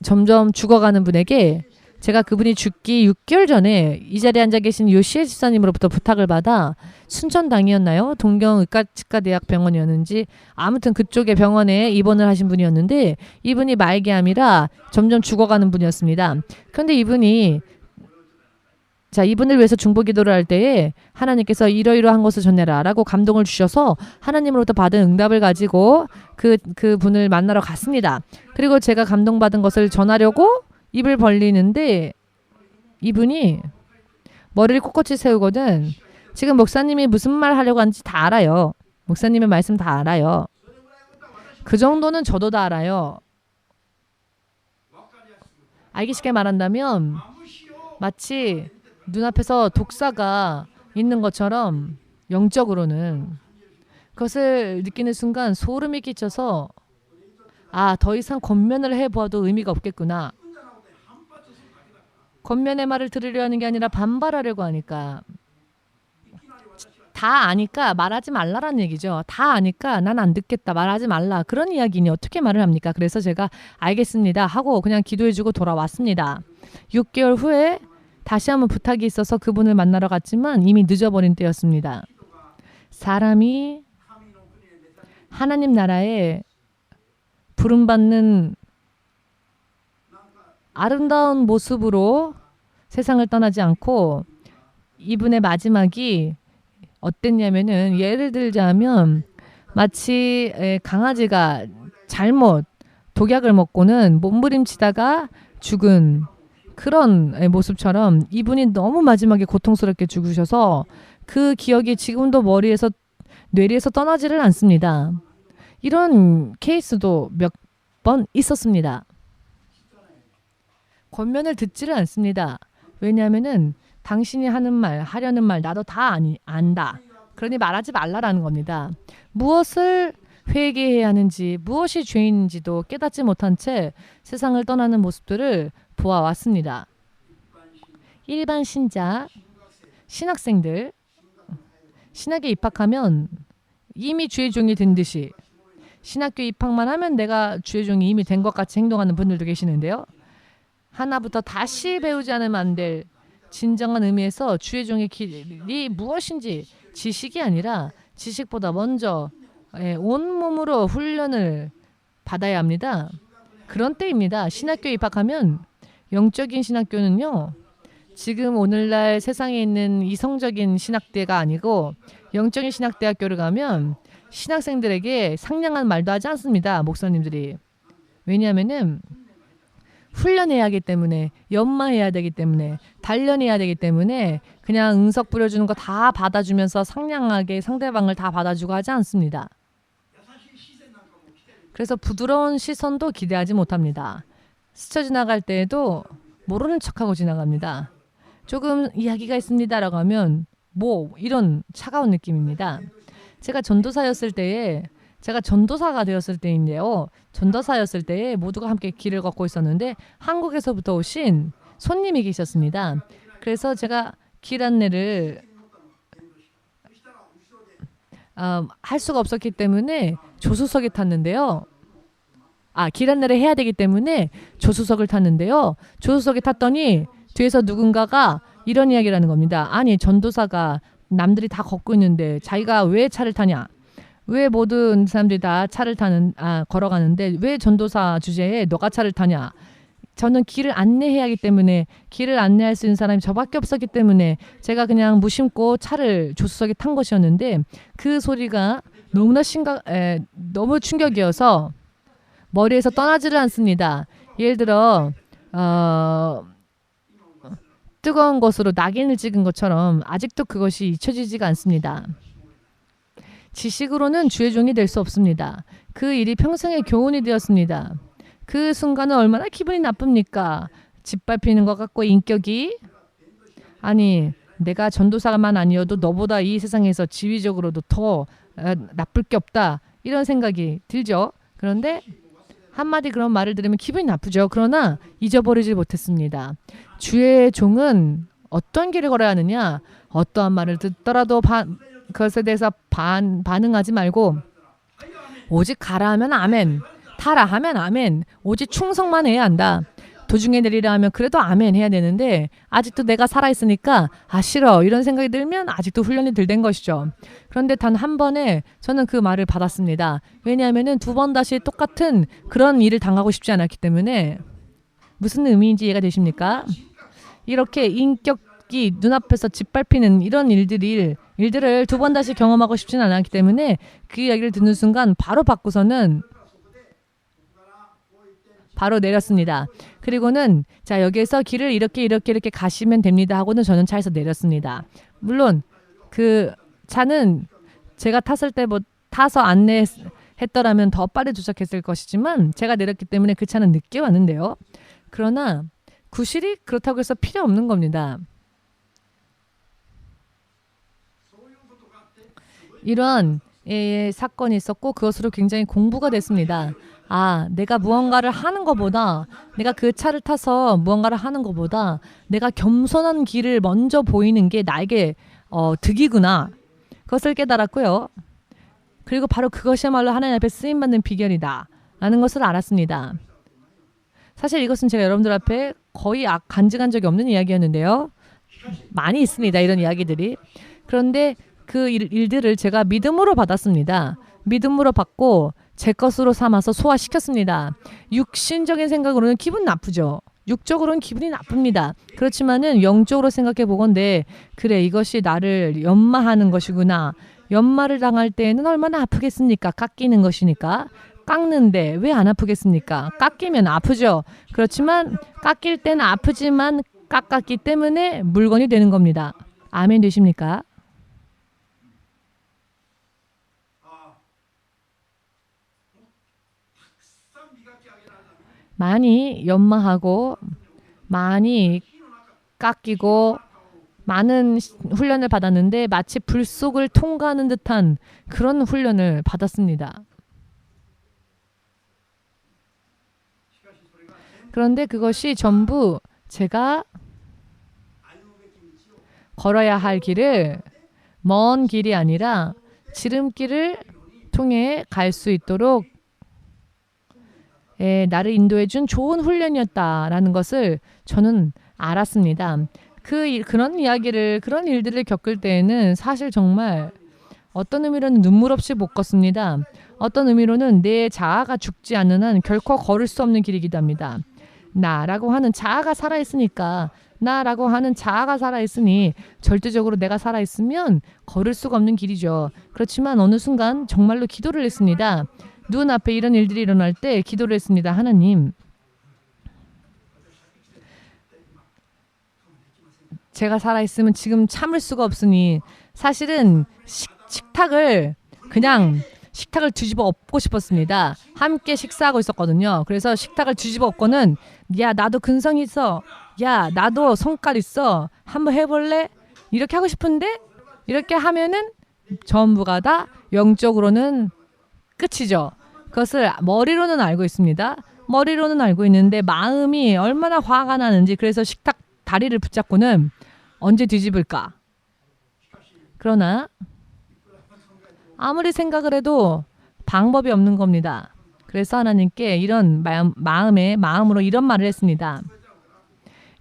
점점 죽어가는 분에게 제가 그분이 죽기 6개월 전에 이 자리에 앉아 계신 요시에 집사님으로부터 부탁을 받아 순천당이었나요? 동경의과치과대학병원이었는지 아무튼 그쪽의 병원에 입원을 하신 분이었는데 이분이 말기암이라 점점 죽어가는 분이었습니다. 그런데 이분을 위해서 중보기도를 할 때에 하나님께서 이러이러한 것을 전해라 라고 감동을 주셔서 하나님으로부터 받은 응답을 가지고 그 분을 만나러 갔습니다. 그리고 제가 감동받은 것을 전하려고 입을 벌리는데 이분이 머리를 꼿꼿이 세우거든. 지금 목사님이 무슨 말 하려고 하는지 다 알아요. 목사님의 말씀 다 알아요. 그 정도는 저도 다 알아요. 알기 쉽게 말한다면 마치 눈앞에서 독사가 있는 것처럼 영적으로는 그것을 느끼는 순간 소름이 끼쳐서 더 이상 권면을 해보아도 의미가 없겠구나. 권면의 말을 들으려 하는 게 아니라 반발하려고 하니까 다 아니까 말하지 말라라는 얘기죠. 다 아니까 난 안 듣겠다. 말하지 말라. 그런 이야기니 어떻게 말을 합니까? 그래서 제가 알겠습니다 하고 그냥 기도해주고 돌아왔습니다. 6개월 후에 다시 한번 부탁이 있어서 그분을 만나러 갔지만 이미 늦어버린 때였습니다. 사람이 하나님 나라에 부름받는 아름다운 모습으로 세상을 떠나지 않고 이분의 마지막이 어땠냐면은 예를 들자면 마치 강아지가 잘못 독약을 먹고는 몸부림치다가 죽은 그런 모습처럼 이분이 너무 마지막에 고통스럽게 죽으셔서 그 기억이 지금도 뇌리에서 떠나지를 않습니다. 이런 케이스도 몇 번 있었습니다. 권면을 듣지를 않습니다. 왜냐하면은 당신이 하려는 말 나도 다 안다. 그러니 말하지 말라라는 겁니다. 무엇을 회개해야 하는지 무엇이 죄인인지도 깨닫지 못한 채 세상을 떠나는 모습들을 보아왔습니다. 일반 신학생들 신학에 입학하면 이미 주의 종이 된 듯이 신학교 입학만 하면 내가 주의 종이 이미 된 것 같이 행동하는 분들도 계시는데요. 하나부터 다시 배우지 않으면 안 될 진정한 의미에서 주의 종의 길이 무엇인지 지식이 아니라 지식보다 먼저 온몸으로 훈련을 받아야 합니다. 그런 때입니다. 신학교에 입학하면 영적인 신학교는요. 지금 오늘날 세상에 있는 이성적인 신학대가 아니고 영적인 신학대학교를 가면 신학생들에게 상냥한 말도 하지 않습니다. 목사님들이. 왜냐하면은 훈련해야 하기 때문에 연마해야 되기 때문에 단련해야 되기 때문에 그냥 응석 뿌려주는 거 다 받아주면서 상냥하게 상대방을 다 받아주고 하지 않습니다. 그래서 부드러운 시선도 기대하지 못합니다. 스쳐 지나갈 때에도 모르는 척하고 지나갑니다. 조금 이야기가 있습니다라고 하면 뭐 이런 차가운 느낌입니다. 제가 전도사가 되었을 때인데요. 전도사였을 때에 모두가 함께 길을 걷고 있었는데 한국에서부터 오신 손님이 계셨습니다. 그래서 제가 길 안내를 할 수가 없었기 때문에 조수석에 탔는데요. 길 안내를 해야 되기 때문에 조수석을 탔는데요. 조수석에 탔더니 뒤에서 누군가가 이런 이야기를 하는 겁니다. 아니, 전도사가 남들이 다 걷고 있는데 자기가 왜 차를 타냐? 왜 모든 사람들이 다 걸어가는데 왜 전도사 주제에 너가 차를 타냐? 저는 길을 안내해야 하기 때문에 길을 안내할 수 있는 사람이 저밖에 없었기 때문에 제가 그냥 무심코 차를 조수석에 탄 것이었는데 그 소리가 너무 충격이어서 머리에서 떠나지를 않습니다. 예를 들어 뜨거운 것으로 낙인을 찍은 것처럼 아직도 그것이 잊혀지지가 않습니다. 지식으로는 주의 종이 될 수 없습니다. 그 일이 평생의 교훈이 되었습니다. 그 순간은 얼마나 기분이 나쁩니까? 짓밟히는 것 같고 인격이 아니 내가 전도사만 아니어도 너보다 이 세상에서 지위적으로도 더 나쁠 게 없다 이런 생각이 들죠. 그런데 한마디 그런 말을 들으면 기분이 나쁘죠. 그러나 잊어버리지 못했습니다. 주의 종은 어떤 길을 걸어야 하느냐? 어떠한 말을 듣더라도 그것에 대해서 반응하지 말고 오직 가라 하면 아멘, 타라 하면 아멘, 오직 충성만 해야 한다. 도중에 내리라 하면 그래도 아멘 해야 되는데 아직도 내가 살아있으니까 싫어 이런 생각이 들면 아직도 훈련이 덜 된 것이죠. 그런데 단 한 번에 저는 그 말을 받았습니다. 왜냐하면 두 번 다시 똑같은 그런 일을 당하고 싶지 않았기 때문에. 무슨 의미인지 이해가 되십니까? 이렇게 인격이 눈앞에서 짓밟히는 이런 일들을 두 번 다시 경험하고 싶지는 않았기 때문에 그 이야기를 듣는 순간 바로 바꾸서는 바로 내렸습니다. 그리고는 자 여기에서 길을 이렇게 가시면 됩니다 하고는 저는 차에서 내렸습니다. 물론 그 차는 제가 탔을 때 타서 안내했더라면 더 빨리 도착했을 것이지만 제가 내렸기 때문에 그 차는 늦게 왔는데요. 그러나 구실이 그렇다고 해서 필요 없는 겁니다. 이런 사건이 있었고 그것으로 굉장히 공부가 됐습니다. 내가 무언가를 하는 것보다 내가 그 차를 타서 무언가를 하는 것보다 내가 겸손한 길을 먼저 보이는 게 나에게 득이구나. 그것을 깨달았고요. 그리고 바로 그것이야말로 하나님 앞에 쓰임받는 비결이다 라는 것을 알았습니다. 사실 이것은 제가 여러분들 앞에 거의 간증한 적이 없는 이야기였는데요. 많이 있습니다. 이런 이야기들이. 그런데 그 일들을 제가 믿음으로 받았습니다. 믿음으로 받고 제 것으로 삼아서 소화시켰습니다. 육신적인 생각으로는 기분 나쁘죠. 육적으로는 기분이 나쁩니다. 그렇지만은 영적으로 생각해 보건대 그래 이것이 나를 연마하는 것이구나. 연마를 당할 때에는 얼마나 아프겠습니까? 깎이는 것이니까. 깎는데 왜 안 아프겠습니까? 깎이면 아프죠. 그렇지만 깎일 때는 아프지만 깎았기 때문에 물건이 되는 겁니다. 아멘 되십니까? 많이 연마하고 많이 깎이고 많은 훈련을 받았는데 마치 불 속을 통과하는 듯한 그런 훈련을 받았습니다. 그런데 그것이 전부 제가 걸어야 할 길을 먼 길이 아니라 지름길을 통해 갈 수 있도록 나를 인도해 준 좋은 훈련이었다라는 것을 저는 알았습니다. 그런 일들을 겪을 때에는 사실 정말 어떤 의미로는 눈물 없이 못 걷습니다. 어떤 의미로는 내 자아가 죽지 않는 한 결코 걸을 수 없는 길이기도 합니다. 나라고 하는 자아가 살아있으니까 나라고 하는 자아가 살아있으니 절대적으로 내가 살아있으면 걸을 수가 없는 길이죠. 그렇지만 어느 순간 정말로 기도를 했습니다. 눈앞에 이런 일들이 일어날 때 기도를 했습니다. 하나님, 제가 살아있으면 지금 참을 수가 없으니 사실은 식탁을 그냥 식탁을 뒤집어 엎고 싶었습니다. 함께 식사하고 있었거든요. 그래서 식탁을 뒤집어 엎고는 야 나도 근성 있어. 야 나도 성깔 있어. 한번 해볼래? 이렇게 하고 싶은데 이렇게 하면은 전부가 다 영적으로는 끝이죠. 그것을 머리로는 알고 있습니다. 머리로는 알고 있는데 마음이 얼마나 화가 나는지 그래서 식탁 다리를 붙잡고는 언제 뒤집을까? 그러나 아무리 생각을 해도 방법이 없는 겁니다. 그래서 하나님께 이런 마음으로 이런 말을 했습니다.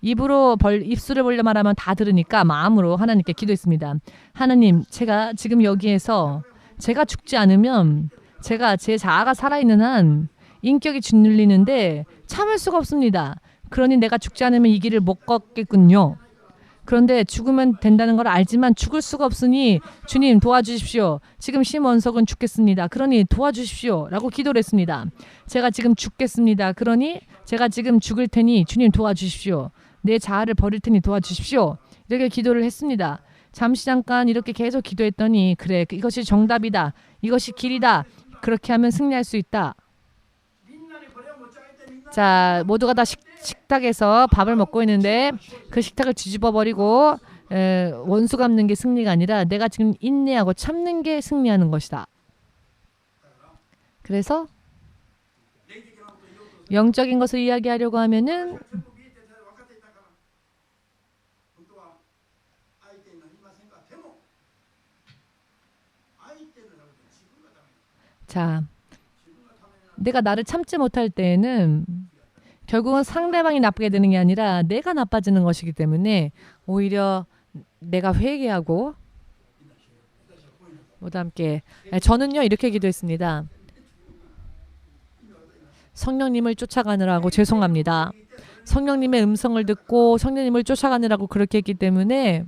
입술을 벌려 말하면 다 들으니까 마음으로 하나님께 기도했습니다. 하나님, 제가 지금 여기에서 제가 죽지 않으면 제가 제 자아가 살아있는 한 인격이 짓눌리는데 참을 수가 없습니다. 그러니 내가 죽지 않으면 이 길을 못 걷겠군요. 그런데 죽으면 된다는 걸 알지만 죽을 수가 없으니 주님 도와주십시오. 지금 심원석은 죽겠습니다. 그러니 도와주십시오. 라고 기도를 했습니다. 제가 지금 죽겠습니다. 그러니 제가 지금 죽을 테니 주님 도와주십시오. 내 자아를 버릴 테니 도와주십시오. 이렇게 기도를 했습니다. 잠깐 이렇게 계속 기도했더니 그래 이것이 정답이다. 이것이 길이다. 그렇게 하면 승리할 수 있다. 자 모두가 다 식탁에서 밥을 먹고 있는데 그 식탁을 뒤집어 버리고 원수 갚는 게 승리가 아니라 내가 지금 인내하고 참는 게 승리하는 것이다. 그래서 영적인 것을 이야기하려고 하면은 자 내가 나를 참지 못할 때에는 결국은 상대방이 나쁘게 되는 게 아니라 내가 나빠지는 것이기 때문에 오히려 내가 회개하고 모두 함께 저는요 이렇게 기도했습니다. 성령님을 쫓아가느라고 죄송합니다. 성령님의 음성을 듣고 성령님을 쫓아가느라고 그렇게 했기 때문에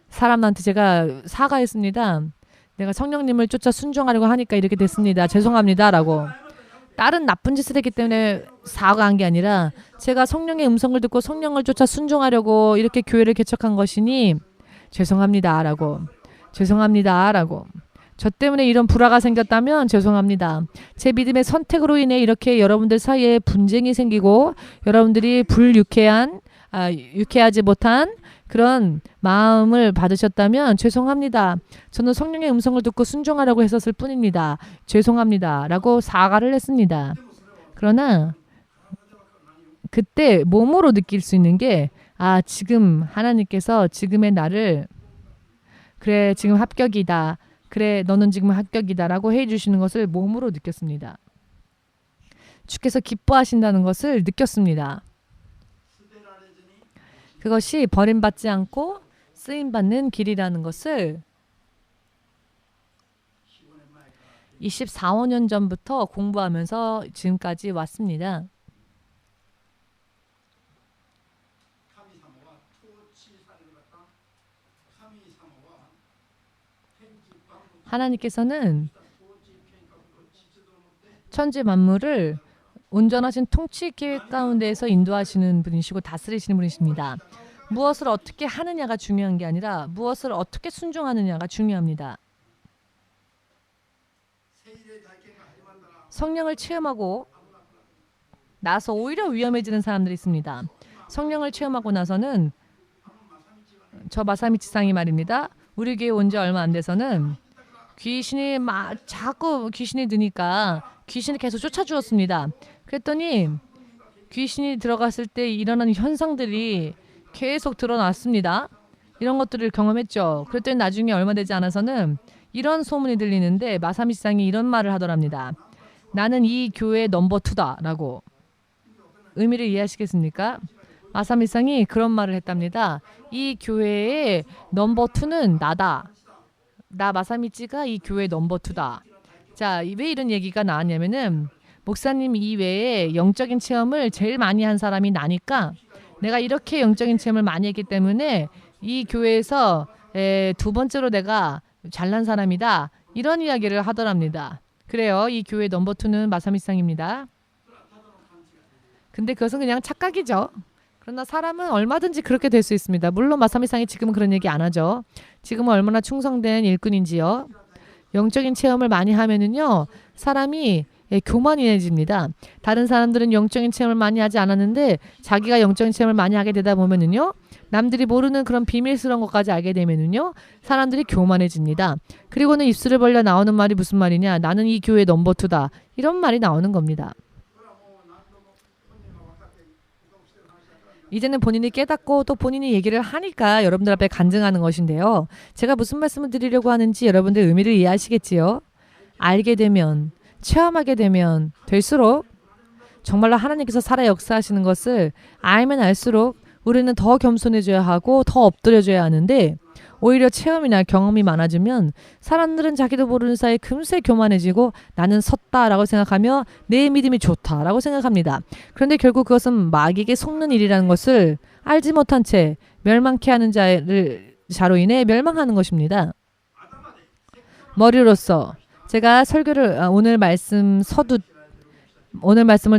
사람한테 제가 사과했습니다. 내가 성령님을 쫓아 순종하려고 하니까 이렇게 됐습니다. 죄송합니다. 라고. 다른 나쁜 짓을 했기 때문에 사과한 게 아니라 제가 성령의 음성을 듣고 성령을 쫓아 순종하려고 이렇게 교회를 개척한 것이니 죄송합니다. 라고. 죄송합니다. 라고. 저 때문에 이런 불화가 생겼다면 죄송합니다. 제 믿음의 선택으로 인해 이렇게 여러분들 사이에 분쟁이 생기고 여러분들이 유쾌하지 못한 그런 마음을 받으셨다면 죄송합니다. 저는 성령의 음성을 듣고 순종하려고 했었을 뿐입니다. 죄송합니다. 라고 사과를 했습니다. 그러나 그때 몸으로 느낄 수 있는 게 지금 하나님께서 지금의 나를 그래 지금 합격이다. 그래 너는 지금 합격이다. 라고 해주시는 것을 몸으로 느꼈습니다. 주께서 기뻐하신다는 것을 느꼈습니다. 그것이 버림받지 않고 쓰임받는 길이라는 것을 24~25년 전부터 공부하면서 지금까지 왔습니다. 하나님께서는 천지 만물을 온전하신 통치 계획 가운데에서 인도하시는 분이시고 다스리시는 분이십니다. 무엇을 어떻게 하느냐가 중요한 게 아니라 무엇을 어떻게 순종하느냐가 중요합니다. 성령을 체험하고 나서 오히려 위험해지는 사람들이 있습니다. 성령을 체험하고 나서는 저 마사미치상이 말입니다. 우리 교회 온 지 얼마 안 돼서는 자꾸 귀신이 드니까 귀신을 계속 쫓아주었습니다. 그랬더니 귀신이 들어갔을 때 일어나는 현상들이 계속 드러났습니다. 이런 것들을 경험했죠. 그랬더니 나중에 얼마 되지 않아서는 이런 소문이 들리는데 마사미상이 이런 말을 하더랍니다. 나는 이 교회의 넘버2다 라고. 의미를 이해하시겠습니까? 마사미상이 그런 말을 했답니다. 이 교회의 넘버2는 나다. 나 마사미치가 이 교회의 넘버2다. 자, 왜 이런 얘기가 나왔냐면은 목사님 이외에 영적인 체험을 제일 많이 한 사람이 나니까 내가 이렇게 영적인 체험을 많이 했기 때문에 이 교회에서 두 번째로 내가 잘난 사람이다. 이런 이야기를 하더랍니다. 그래요. 이 교회 넘버2는 마사미상입니다. 근데 그것은 그냥 착각이죠. 그러나 사람은 얼마든지 그렇게 될 수 있습니다. 물론 마사미상이 지금은 그런 얘기 안 하죠. 지금은 얼마나 충성된 일꾼인지요. 영적인 체험을 많이 하면은요, 사람이 교만해집니다. 다른 사람들은 영적인 체험을 많이 하지 않았는데 자기가 영적인 체험을 많이 하게 되다 보면은요, 남들이 모르는 그런 비밀스러운 것까지 알게 되면은요, 사람들이 교만해집니다. 그리고는 입술을 벌려 나오는 말이 무슨 말이냐? 나는 이 교회 넘버 투다. 이런 말이 나오는 겁니다. 이제는 본인이 깨닫고 또 본인이 얘기를 하니까 여러분들 앞에 간증하는 것인데요. 제가 무슨 말씀을 드리려고 하는지 여러분들 의미를 이해하시겠지요? 알게 되면, 체험하게 되면 될수록 정말로 하나님께서 살아 역사하시는 것을 알면 알수록 우리는 더 겸손해져야 하고 더 엎드려져야 하는데, 오히려 체험이나 경험이 많아지면 사람들은 자기도 모르는 사이에 금세 교만해지고 나는 섰다라고 생각하며 내 믿음이 좋다라고 생각합니다. 그런데 결국 그것은 마귀에게 속는 일이라는 것을 알지 못한 채 멸망케 하는 자로 인해 멸망하는 것입니다. 머리로서 제가 설교를 오늘 말씀을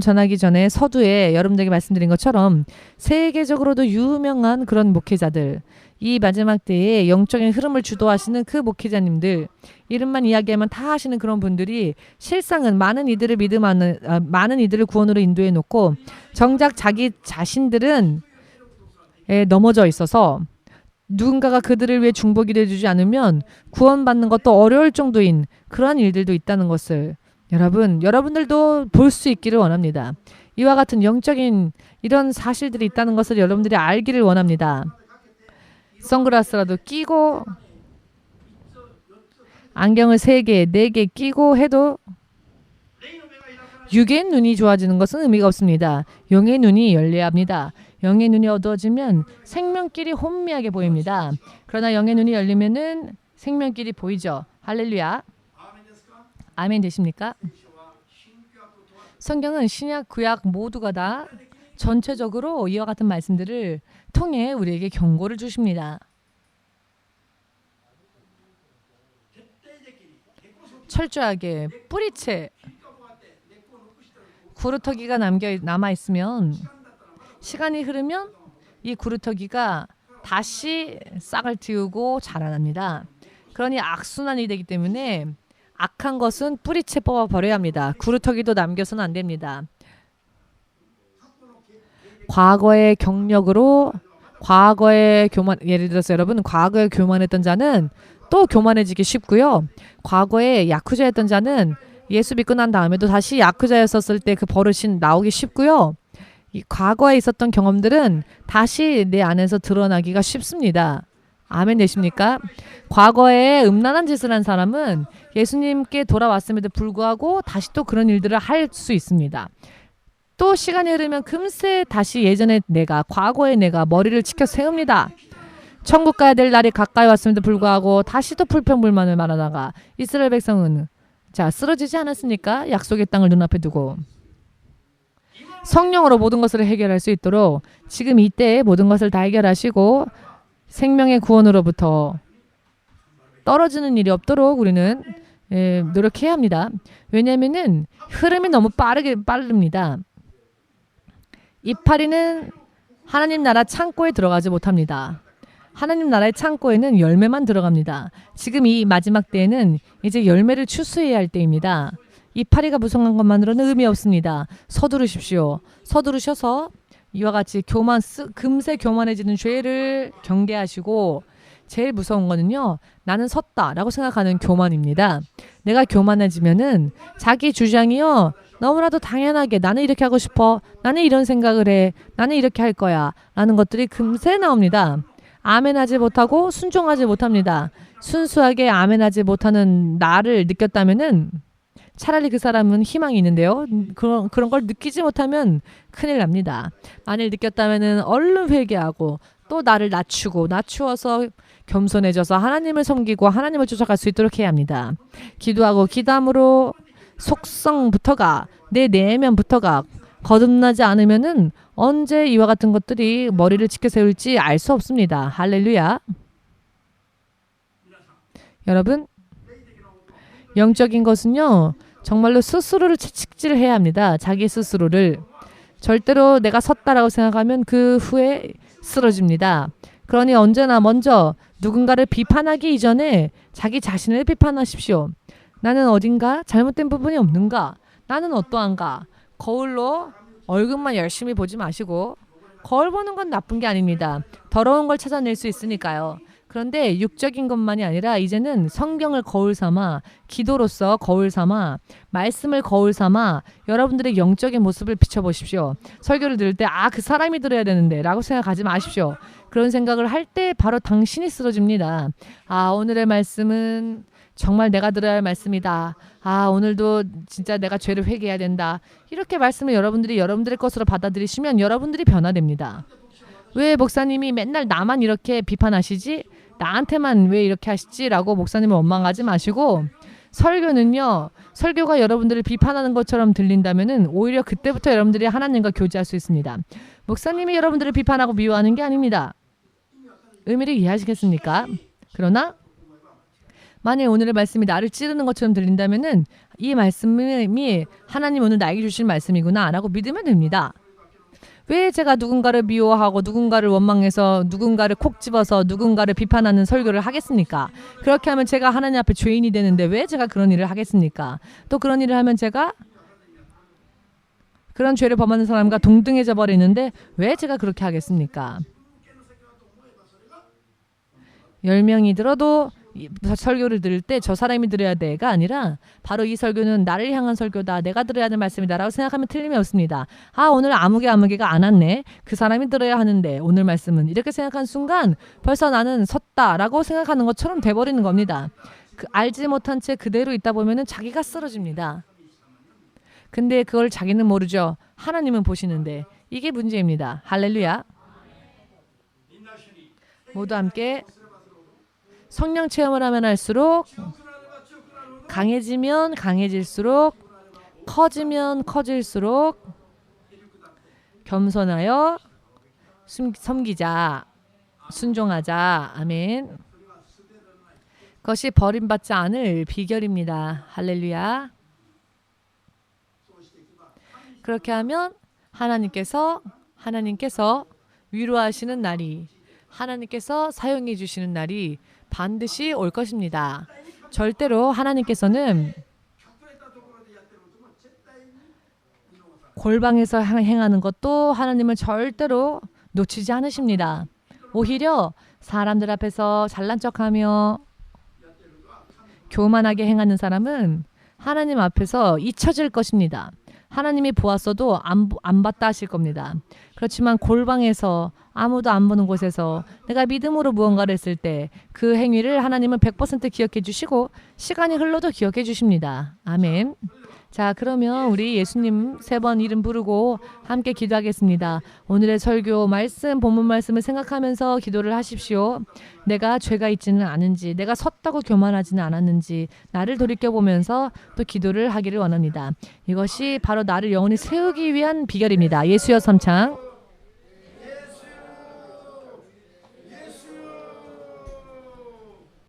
전하기 전에 서두에 여러분들에게 말씀드린 것처럼 세계적으로도 유명한 그런 목회자들, 이 마지막 때에 영적인 흐름을 주도하시는 그 목회자님들, 이름만 이야기하면 다 하시는 그런 분들이 실상은 많은 이들을 많은 이들을 구원으로 인도해 놓고 정작 자기 자신들은 넘어져 있어서 누군가가 그들을 위해 중보기도 해주지 않으면 구원받는 것도 어려울 정도인 그러한 일들도 있다는 것을 여러분들도 볼 수 있기를 원합니다. 이와 같은 영적인 이런 사실들이 있다는 것을 여러분들이 알기를 원합니다. 선글라스라도 끼고 안경을 3개, 4개 끼고 해도 육의 눈이 좋아지는 것은 의미가 없습니다. 영의 눈이 열려야 합니다. 영의 눈이 어두워지면 생명길이 혼미하게 보입니다. 그러나 영의 눈이 열리면은 생명길이 보이죠. 할렐루야. 아멘 되십니까? 성경은 신약, 구약 모두가 다 전체적으로 이와 같은 말씀들을 통해 우리에게 경고를 주십니다. 철저하게 뿌리채 구루터기가 남아있으면 시간이 흐르면 이 구루터기가 다시 싹을 틔우고 자라납니다. 그러니 악순환이 되기 때문에 악한 것은 뿌리채 뽑아 버려야 합니다. 구루터기도 남겨서는 안 됩니다. 과거의 경력으로 예를 들어서 여러분 과거에 교만했던 자는 또 교만해지기 쉽고요. 과거에 야쿠자였던 자는 예수 믿고 난 다음에도 다시 야쿠자였었을 때 그 버릇이 나오기 쉽고요. 이 과거에 있었던 경험들은 다시 내 안에서 드러나기가 쉽습니다. 아멘 되십니까? 과거에 음란한 짓을 한 사람은 예수님께 돌아왔음에도 불구하고 다시 또 그런 일들을 할 수 있습니다. 또 시간이 흐르면 금세 다시 과거의 내가 머리를 치켜 세웁니다. 천국 가야 될 날이 가까이 왔음에도 불구하고 다시 또 불평불만을 말하다가 이스라엘 백성은 쓰러지지 않았습니까? 약속의 땅을 눈앞에 두고 성령으로 모든 것을 해결할 수 있도록 지금 이때에 모든 것을 다 해결하시고 생명의 구원으로부터 떨어지는 일이 없도록 우리는 노력해야 합니다. 왜냐하면은 흐름이 너무 빠릅니다. 이파리는 하나님 나라 창고에 들어가지 못합니다. 하나님 나라의 창고에는 열매만 들어갑니다. 지금 이 마지막 때에는 이제 열매를 추수해야 할 때입니다. 이파리가 무성한 것만으로는 의미 없습니다. 서두르십시오. 서두르셔서 이와 같이 금세 교만해지는 죄를 경계하시고 제일 무서운 거는요. 나는 섰다라고 생각하는 교만입니다. 내가 교만해지면은 자기 주장이요. 너무나도 당연하게 나는 이렇게 하고 싶어. 나는 이런 생각을 해. 나는 이렇게 할 거야. 라는 것들이 금세 나옵니다. 아멘하지 못하고 순종하지 못합니다. 순수하게 아멘하지 못하는 나를 느꼈다면은 차라리 그 사람은 희망이 있는데요. 그런 걸 느끼지 못하면 큰일 납니다. 만일 느꼈다면은 얼른 회개하고 또 나를 낮추어서 겸손해져서 하나님을 섬기고 하나님을 쫓아갈 수 있도록 해야 합니다. 기도하고 기담으로 속성부터가 내 내면부터가 거듭나지 않으면은 언제 이와 같은 것들이 머리를 치켜 세울지 알 수 없습니다. 할렐루야. 여러분, 영적인 것은요. 정말로 스스로를 채찍질을 해야 합니다. 자기 스스로를. 절대로 내가 섰다라고 생각하면 그 후에 쓰러집니다. 그러니 언제나 먼저 누군가를 비판하기 이전에 자기 자신을 비판하십시오. 나는 어딘가 잘못된 부분이 없는가? 나는 어떠한가? 거울로 얼굴만 열심히 보지 마시고 거울 보는 건 나쁜 게 아닙니다. 더러운 걸 찾아낼 수 있으니까요. 그런데 육적인 것만이 아니라 이제는 성경을 거울 삼아, 기도로서 거울 삼아, 말씀을 거울 삼아 여러분들의 영적인 모습을 비춰보십시오. 설교를 들을 때 그 사람이 들어야 되는데 라고 생각하지 마십시오. 그런 생각을 할 때 바로 당신이 쓰러집니다. 오늘의 말씀은 정말 내가 들어야 할 말씀이다. 오늘도 진짜 내가 죄를 회개해야 된다. 이렇게 말씀을 여러분들이 여러분들의 것으로 받아들이시면 여러분들이 변화됩니다. 왜 목사님이 맨날 나만 이렇게 비판하시지? 나한테만 왜 이렇게 하시지? 라고 목사님을 원망하지 마시고 설교는요. 설교가 여러분들을 비판하는 것처럼 들린다면은 오히려 그때부터 여러분들이 하나님과 교제할 수 있습니다. 목사님이 여러분들을 비판하고 미워하는 게 아닙니다. 의미를 이해하시겠습니까? 그러나 만약 오늘의 말씀이 나를 찌르는 것처럼 들린다면은 이 말씀이 하나님 오늘 나에게 주신 말씀이구나 라고 믿으면 됩니다. 왜 제가 누군가를 미워하고 누군가를 원망해서 누군가를 콕 집어서 누군가를 비판하는 설교를 하겠습니까? 그렇게 하면 제가 하나님 앞에 죄인이 되는데 왜 제가 그런 일을 하겠습니까? 또 그런 일을 하면 제가 그런 죄를 범하는 사람과 동등해져 버리는데 왜 제가 그렇게 하겠습니까? 10명이 들어도 이 설교를 들을 때 저 사람이 들어야 돼가 아니라 바로 이 설교는 나를 향한 설교다. 내가 들어야 하는 말씀이다 라고 생각하면 틀림이 없습니다. 오늘 아무개가 안 왔네. 그 사람이 들어야 하는데 오늘 말씀은 이렇게 생각한 순간 벌써 나는 섰다라고 생각하는 것처럼 돼버리는 겁니다. 알지 못한 채 그대로 있다 보면은 자기가 쓰러집니다. 근데 그걸 자기는 모르죠. 하나님은 보시는데 이게 문제입니다. 할렐루야. 모두 함께 성령 체험을 하면 할수록 강해지면 강해질수록 커지면 커질수록 겸손하여 섬기자. 순종하자. 아멘. 그것이 버림받지 않을 비결입니다. 할렐루야. 그렇게 하면 하나님께서 위로하시는 날이 하나님께서 사용해 주시는 날이 반드시 올 것입니다. 절대로 하나님께서는 골방에서 행하는 것도 하나님은 절대로 놓치지 않으십니다. 오히려 사람들 앞에서 잘난 척하며 교만하게 행하는 사람은 하나님 앞에서 잊혀질 것입니다. 하나님이 보았어도 안 봤다 하실 겁니다. 그렇지만 골방에서 아무도 안 보는 곳에서 내가 믿음으로 무언가를 했을 때 그 행위를 하나님은 100% 기억해 주시고 시간이 흘러도 기억해 주십니다. 아멘. 자, 그러면 우리 예수님 3번 이름 부르고 함께 기도하겠습니다. 오늘의 설교 말씀, 본문 말씀을 생각하면서 기도를 하십시오. 내가 죄가 있지는 않은지, 내가 섰다고 교만하지는 않았는지 나를 돌이켜보면서 또 기도를 하기를 원합니다. 이것이 바로 나를 영원히 세우기 위한 비결입니다. 예수여 삼창.